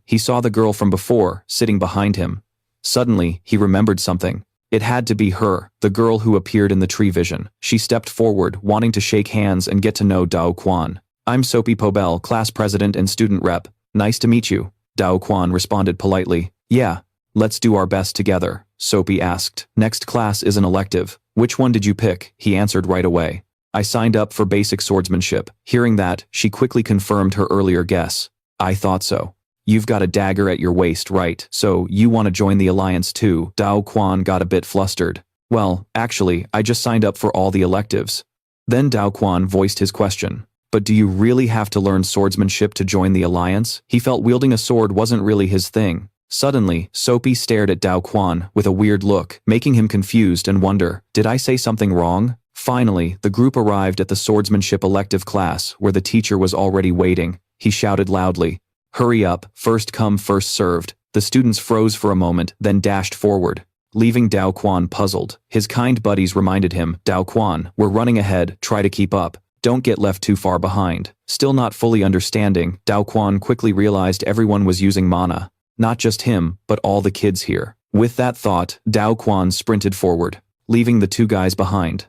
He saw the girl from before, sitting behind him. Suddenly, he remembered something. It had to be her, the girl who appeared in the tree vision. She stepped forward, wanting to shake hands and get to know Dao Quan. "I'm Soapy Pobel, class president and student rep. Nice to meet you." Dao Quan responded politely. "Yeah, let's do our best together," Soapy asked. "Next class is an elective. Which one did you pick?" He answered right away. "I signed up for basic swordsmanship." Hearing that, she quickly confirmed her earlier guess. "I thought so. You've got a dagger at your waist, right? So you want to join the alliance too?" Dao Quan got a bit flustered. "Well, actually, I just signed up for all the electives." Then Dao Quan voiced his question. "But do you really have to learn swordsmanship to join the alliance?" He felt wielding a sword wasn't really his thing. Suddenly, Soapy stared at Dao Quan with a weird look, making him confused and wonder, did I say something wrong? Finally, the group arrived at the swordsmanship elective class where the teacher was already waiting. He shouted loudly, "Hurry up, first come first served." The students froze for a moment, then dashed forward, leaving Dao Quan puzzled. His kind buddies reminded him, "Dao Quan, we're running ahead, try to keep up. Don't get left too far behind." Still not fully understanding, Dao Quan quickly realized everyone was using mana. Not just him, but all the kids here. With that thought, Dao Quan sprinted forward, leaving the two guys behind.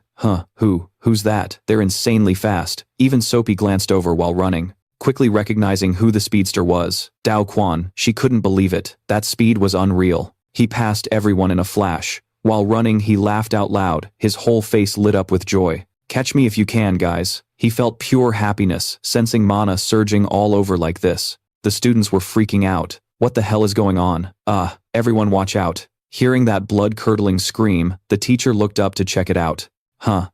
Who's that? They're insanely fast. Even Soapy glanced over while running, quickly recognizing who the speedster was. Dao Quan, she couldn't believe it. That speed was unreal. He passed everyone in a flash. While running, he laughed out loud, his whole face lit up with joy. "Catch me if you can, guys." He felt pure happiness, sensing mana surging all over like this. The students were freaking out. What the hell is going on? Everyone watch out. Hearing that blood-curdling scream, the teacher looked up to check it out.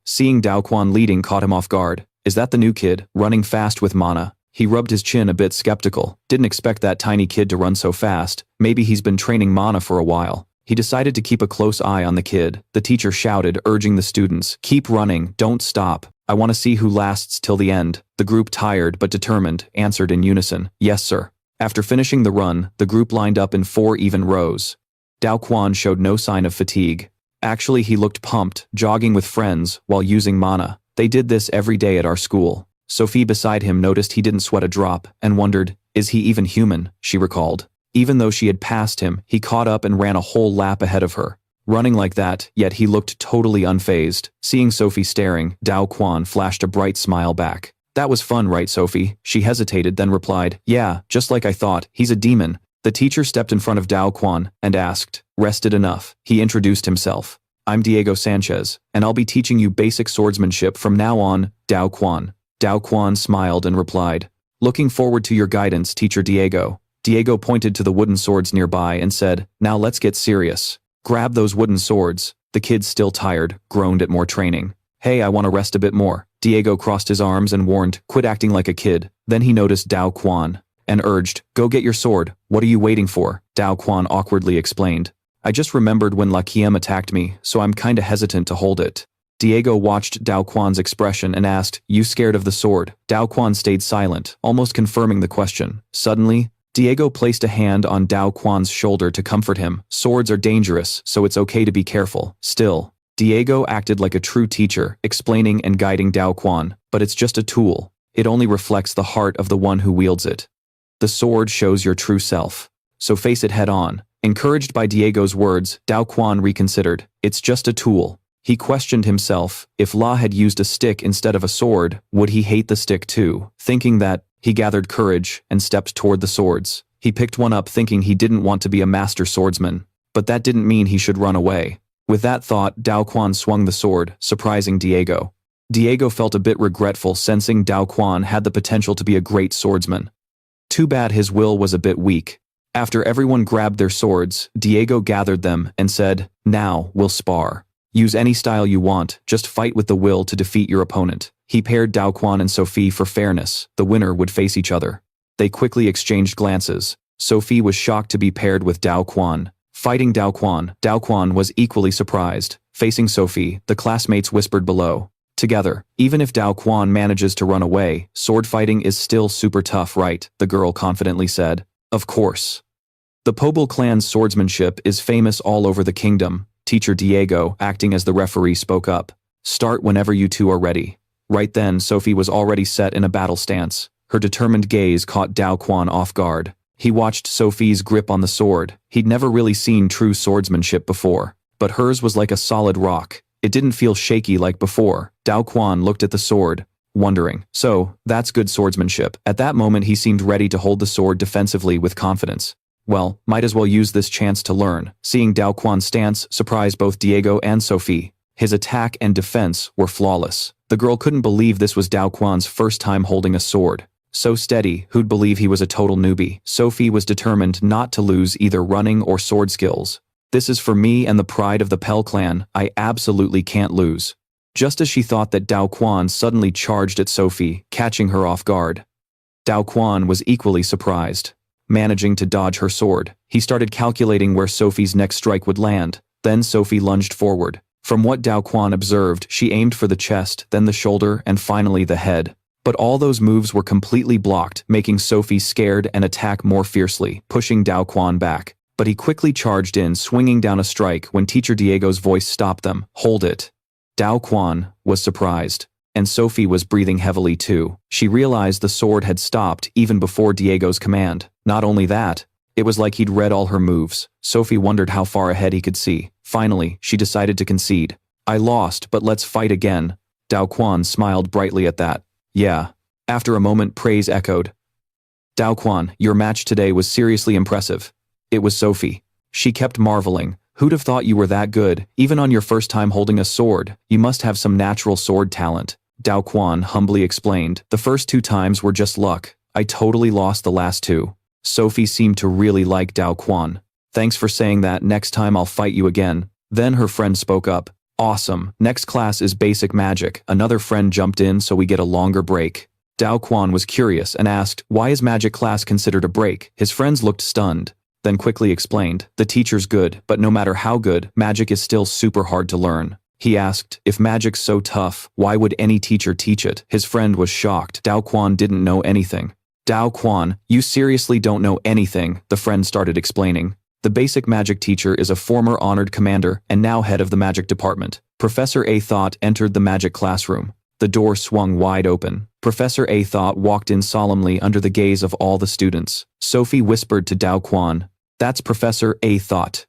Seeing Dao Quan leading caught him off guard. Is that the new kid, running fast with mana? He rubbed his chin a bit skeptical. Didn't expect that tiny kid to run so fast. Maybe he's been training mana for a while. He decided to keep a close eye on the kid. The teacher shouted, urging the students, "Keep running, don't stop. I want to see who lasts till the end." The group, tired but determined, answered in unison, "Yes, sir." After finishing the run, the group lined up in 4 even rows. Dao Quan showed no sign of fatigue. Actually, he looked pumped, jogging with friends while using mana. They did this every day at our school. Sophie beside him noticed he didn't sweat a drop and wondered, is he even human? She recalled. Even though she had passed him, he caught up and ran a whole lap ahead of her. Running like that, yet he looked totally unfazed. Seeing Sophie staring, Dao Quan flashed a bright smile back. "That was fun, right, Sophie?" She hesitated, then replied, "Yeah, just like I thought. He's a demon." The teacher stepped in front of Dao Quan and asked, "Rested enough?" He introduced himself. "I'm Diego Sanchez, and I'll be teaching you basic swordsmanship from now on, Dao Quan." Dao Quan smiled and replied, "Looking forward to your guidance, Teacher Diego." Diego pointed to the wooden swords nearby and said, "Now let's get serious. Grab those wooden swords." The kids, still tired, groaned at more training. "Hey, I want to rest a bit more." Diego crossed his arms and warned, "Quit acting like a kid." Then he noticed Dao Quan and urged, "Go get your sword. What are you waiting for?" Dao Quan awkwardly explained, "I just remembered when Lakiem attacked me, so I'm kinda hesitant to hold it." Diego watched Dao Quan's expression and asked, "You scared of the sword?" Dao Quan stayed silent, almost confirming the question. Suddenly, Diego placed a hand on Dao Quan's shoulder to comfort him. "Swords are dangerous, so it's okay to be careful." Still, Diego acted like a true teacher, explaining and guiding Dao Quan, "But it's just a tool. It only reflects the heart of the one who wields it. The sword shows your true self. So face it head on." Encouraged by Diego's words, Dao Quan reconsidered. "It's just a tool." He questioned himself, if La had used a stick instead of a sword, would he hate the stick too? Thinking that, he gathered courage and stepped toward the swords. He picked one up thinking he didn't want to be a master swordsman. But that didn't mean he should run away. With that thought, Dao Quan swung the sword, surprising Diego. Diego felt a bit regretful, sensing Dao Quan had the potential to be a great swordsman. Too bad his will was a bit weak. After everyone grabbed their swords, Diego gathered them and said, "Now, we'll spar. Use any style you want, just fight with the will to defeat your opponent." He paired Dao Quan and Sophie for fairness. The winner would face each other. They quickly exchanged glances. Sophie was shocked to be paired with Dao Quan. Fighting Dao Quan was equally surprised. Facing Sophie, the classmates whispered below, "Together, even if Dao Quan manages to run away, sword fighting is still super tough, right?" the girl confidently said. "Of course. The Pobol clan's swordsmanship is famous all over the kingdom." Teacher Diego, acting as the referee, spoke up. "Start whenever you two are ready." Right then, Sophie was already set in a battle stance. Her determined gaze caught Dao Quan off guard. He watched Sophie's grip on the sword. He'd never really seen true swordsmanship before. But hers was like a solid rock. It didn't feel shaky like before. Dao Quan looked at the sword, wondering, "So, that's good swordsmanship." At that moment he seemed ready to hold the sword defensively with confidence. Well, might as well use this chance to learn. Seeing Dao Quan's stance surprised both Diego and Sophie. His attack and defense were flawless. The girl couldn't believe this was Dao Quan's first time holding a sword. So steady, who'd believe he was a total newbie? Sophie was determined not to lose either running or sword skills. "This is for me and the pride of the Pel clan. I absolutely can't lose." Just as she thought that, Dao Quan suddenly charged at Sophie, catching her off guard. Dao Quan was equally surprised. Managing to dodge her sword, he started calculating where Sophie's next strike would land. Then Sophie lunged forward. From what Dao Quan observed, she aimed for the chest, then the shoulder, and finally the head. But all those moves were completely blocked, making Sophie scared and attack more fiercely, pushing Dao Quan back. But he quickly charged in, swinging down a strike when Teacher Diego's voice stopped them. "Hold it." Dao Quan was surprised. And Sophie was breathing heavily too. She realized the sword had stopped even before Diego's command. Not only that, it was like he'd read all her moves. Sophie wondered how far ahead he could see. Finally, she decided to concede. "I lost, but let's fight again." Dao Quan smiled brightly at that. "Yeah." After a moment, praise echoed. "Dao Quan, your match today was seriously impressive." It was Sophie. She kept marveling. "Who'd have thought you were that good? Even on your first time holding a sword, you must have some natural sword talent." Dao Quan humbly explained. "The first 2 times were just luck. I totally lost the last 2. Sophie seemed to really like Dao Quan. "Thanks for saying that. Next time I'll fight you again." Then her friend spoke up. "Awesome. Next class is basic magic." Another friend jumped in, "So we get a longer break." Dao Quan was curious and asked, why is magic class considered a break? His friends looked stunned, then quickly explained, the teacher's good, but no matter how good, magic is still super hard to learn. He asked, if magic's so tough, why would any teacher teach it? His friend was shocked. Dao Quan didn't know anything. Dao Quan, you seriously don't know anything, the friend started explaining. The basic magic teacher is a former honored commander and now head of the magic department. Professor A Thought entered the magic classroom. The door swung wide open. Professor A Thought walked in solemnly under the gaze of all the students. Sophie whispered to Dao Quan, that's Professor A Thought.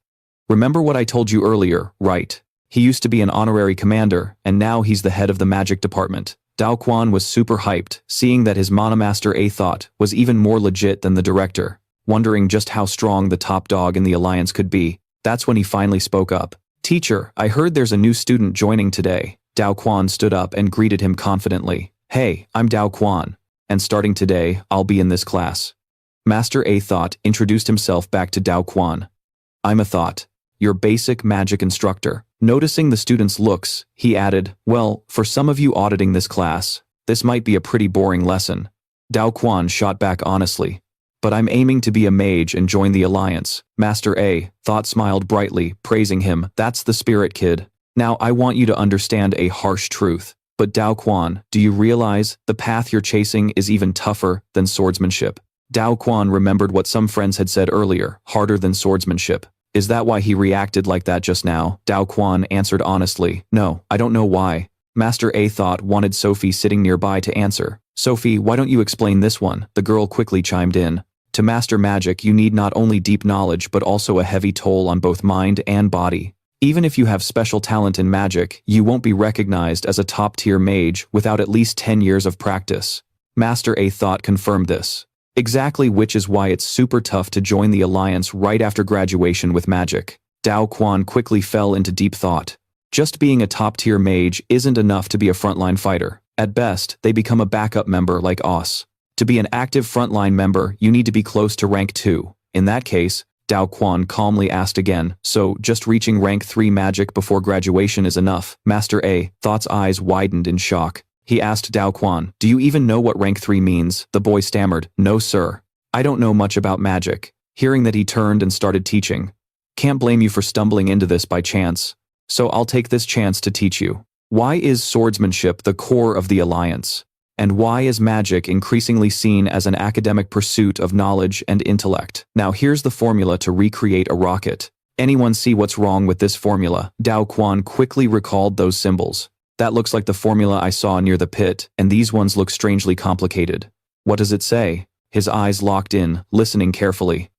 Remember what I told you earlier, right? He used to be an honorary commander, and now he's the head of the magic department. Dao Quan was super hyped, seeing that his mana master A Thought was even more legit than the director, wondering just how strong the top dog in the alliance could be. That's when he finally spoke up. Teacher, I heard there's a new student joining today. Dao Quan stood up and greeted him confidently. Hey, I'm Dao Quan, and starting today, I'll be in this class. Master A Thought introduced himself back to Dao Quan. I'm A Thought, your basic magic instructor. Noticing the students' looks, he added, well, for some of you auditing this class, this might be a pretty boring lesson. Dao Quan shot back honestly. But I'm aiming to be a mage and join the alliance. Master A Thought smiled brightly, praising him. That's the spirit, kid. Now I want you to understand a harsh truth. But Dao Quan, do you realize the path you're chasing is even tougher than swordsmanship? Dao Quan remembered what some friends had said earlier, harder than swordsmanship. Is that why he reacted like that just now? Dao Quan answered honestly. No, I don't know why. Master A Thought wanted Sophie sitting nearby to answer. Sophie, why don't you explain this one? The girl quickly chimed in. To master magic, you need not only deep knowledge but also a heavy toll on both mind and body. Even if you have special talent in magic, you won't be recognized as a top-tier mage without at least 10 years of practice. Master A Thought confirmed this. Exactly, which is why it's super tough to join the alliance right after graduation with magic. Dao Quan quickly fell into deep thought. Just being a top-tier mage isn't enough to be a frontline fighter. At best, they become a backup member like us. To be an active frontline member, you need to be close to rank 2. In that case, Dao Quan calmly asked again, so just reaching rank 3 magic before graduation is enough? Master A Thought's eyes widened in shock. He asked Dao Quan, do you even know what rank 3 means? The boy stammered, no sir. I don't know much about magic. Hearing that, he turned and started teaching. Can't blame you for stumbling into this by chance. So I'll take this chance to teach you. Why is swordsmanship the core of the alliance? And why is magic increasingly seen as an academic pursuit of knowledge and intellect? Now here's the formula to recreate a rocket. Anyone see what's wrong with this formula? Dao Quan quickly recalled those symbols. That looks like the formula I saw near the pit, and these ones look strangely complicated. What does it say? His eyes locked in, listening carefully.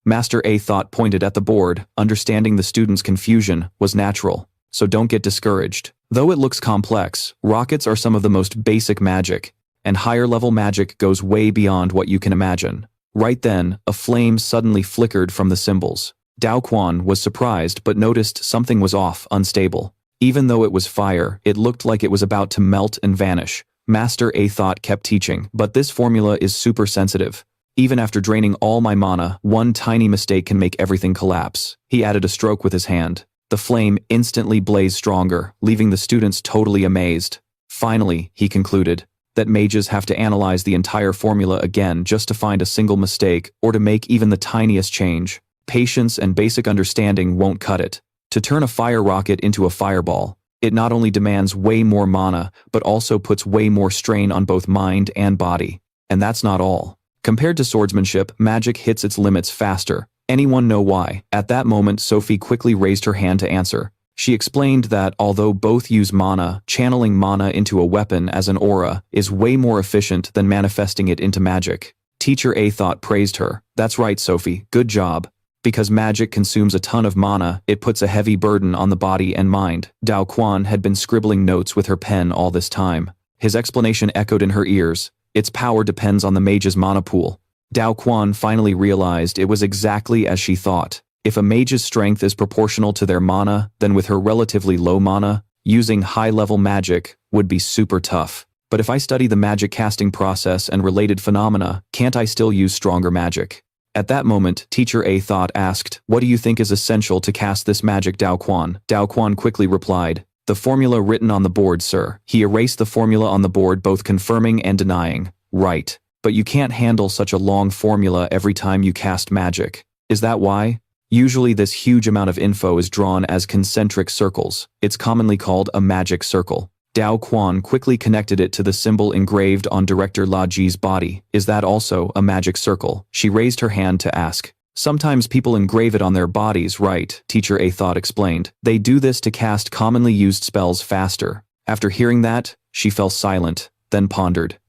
Master A Thought pointed at the board. Understanding the students' confusion was natural, so don't get discouraged. Though it looks complex, rockets are some of the most basic magic, and higher-level magic goes way beyond what you can imagine. Right then, a flame suddenly flickered from the symbols. Dao Quan was surprised but noticed something was off, unstable. Even though it was fire, it looked like it was about to melt and vanish. Master A Thought kept teaching, but this formula is super sensitive. Even after draining all my mana, one tiny mistake can make everything collapse. He added a stroke with his hand. The flame instantly blazed stronger, leaving the students totally amazed. Finally, he concluded, that mages have to analyze the entire formula again just to find a single mistake or to make even the tiniest change. Patience and basic understanding won't cut it. To turn a fire rocket into a fireball, it not only demands way more mana, but also puts way more strain on both mind and body. And that's not all. Compared to swordsmanship, magic hits its limits faster. Anyone know why? At that moment, Sophie quickly raised her hand to answer. She explained that although both use mana, channeling mana into a weapon as an aura is way more efficient than manifesting it into magic. Teacher A Thought praised her. That's right, Sophie, good job. Because magic consumes a ton of mana, it puts a heavy burden on the body and mind. Dao Quan had been scribbling notes with her pen all this time. His explanation echoed in her ears. Its power depends on the mage's mana pool. Dao Quan finally realized it was exactly as she thought. If a mage's strength is proportional to their mana, then with her relatively low mana, using high-level magic would be super tough. But if I study the magic casting process and related phenomena, can't I still use stronger magic? At that moment, Teacher A Thought asked, what do you think is essential to cast this magic, Dao Quan? Dao Quan quickly replied, the formula written on the board, sir. He erased the formula on the board, both confirming and denying. Right. But you can't handle such a long formula every time you cast magic. Is that why? Usually this huge amount of info is drawn as concentric circles. It's commonly called a magic circle. Dao Quan quickly connected it to the symbol engraved on Director La Ji's body. Is that also a magic circle? She raised her hand to ask. Sometimes people engrave it on their bodies, right? Teacher A thought explained. They do this to cast commonly used spells faster. After hearing that, she fell silent, then pondered.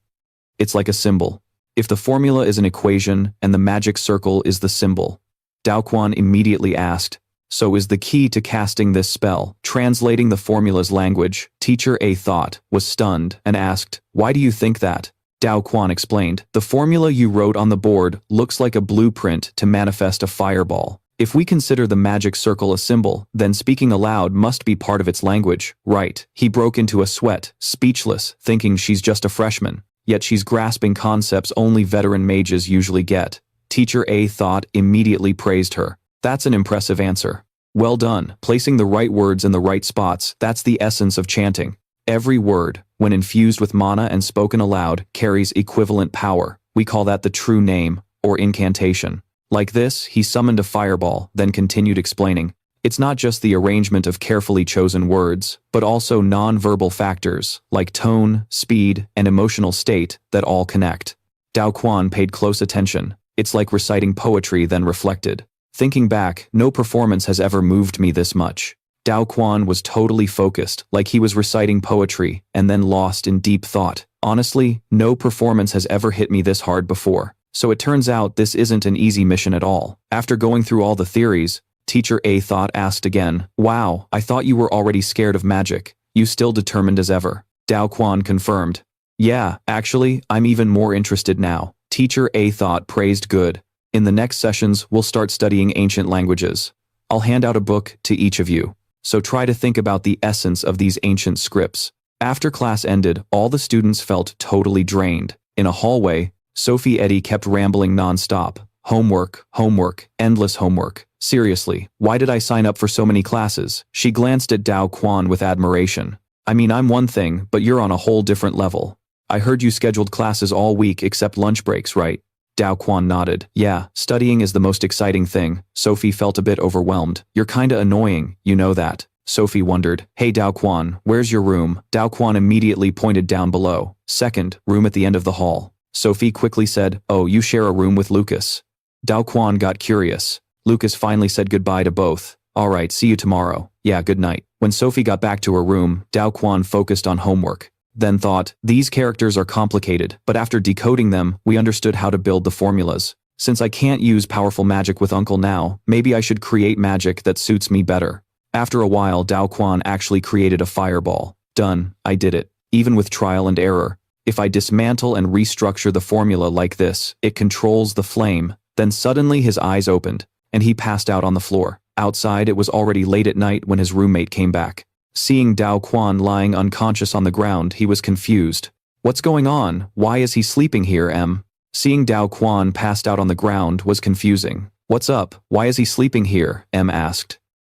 It's like a symbol. If the formula is an equation and the magic circle is the symbol. Dao Quan immediately asked, so is the key to casting this spell translating the formula's language? Teacher A thought, was stunned, and asked, why do you think that? Dao Quan explained, the formula you wrote on the board looks like a blueprint to manifest a fireball. If we consider the magic circle a symbol, then speaking aloud must be part of its language, right? He broke into a sweat, speechless, thinking she's just a freshman. Yet she's grasping concepts only veteran mages usually get. Teacher A thought immediately praised her. That's an impressive answer. Well done, placing the right words in the right spots, that's the essence of chanting. Every word, when infused with mana and spoken aloud, carries equivalent power. We call that the true name, or incantation. Like this, he summoned a fireball, then continued explaining. It's not just the arrangement of carefully chosen words, but also non-verbal factors, like tone, speed, and emotional state, that all connect. Dao Quan paid close attention. It's like reciting poetry then reflected. Thinking back, no performance has ever moved me this much. Dao Quan was totally focused, like he was reciting poetry, and then lost in deep thought. Honestly, no performance has ever hit me this hard before. So it turns out this isn't an easy mission at all. After going through all the theories, Teacher A thought asked again, wow, I thought you were already scared of magic. You still determined as ever? Dao Quan confirmed. Yeah, actually, I'm even more interested now. Teacher A thought praised good. In the next sessions, we'll start studying ancient languages. I'll hand out a book to each of you. So try to think about the essence of these ancient scripts. After class ended, all the students felt totally drained. In a hallway, Sophie Eddy kept rambling non-stop. Homework, homework, endless homework. Seriously, why did I sign up for so many classes? She glanced at Dao Quan with admiration. I mean, I'm one thing, but you're on a whole different level. I heard you scheduled classes all week except lunch breaks, right? Dao Quan nodded. Yeah, studying is the most exciting thing. Sophie felt a bit overwhelmed. You're kinda annoying, you know that. Sophie wondered. Hey Dao Quan, where's your room? Dao Quan immediately pointed down below. Second, room at the end of the hall. Sophie quickly said, oh, you share a room with Lucas. Dao Quan got curious. Lucas finally said goodbye to both. Alright, see you tomorrow. Yeah, good night. When Sophie got back to her room, Dao Quan focused on homework. Then thought, these characters are complicated, but after decoding them, we understood how to build the formulas. Since I can't use powerful magic with Uncle now, maybe I should create magic that suits me better. After a while, Dao Quan actually created a fireball. Done, I did it. Even with trial and error. If I dismantle and restructure the formula like this, it controls the flame. Then suddenly his eyes opened, and he passed out on the floor. Outside, it was already late at night when his roommate came back. Seeing Dao Quan lying unconscious on the ground, he was confused. What's going on? Why is he sleeping here, Em? Seeing Dao Quan passed out on the ground was confusing. What's up? Why is he sleeping here? Em asked.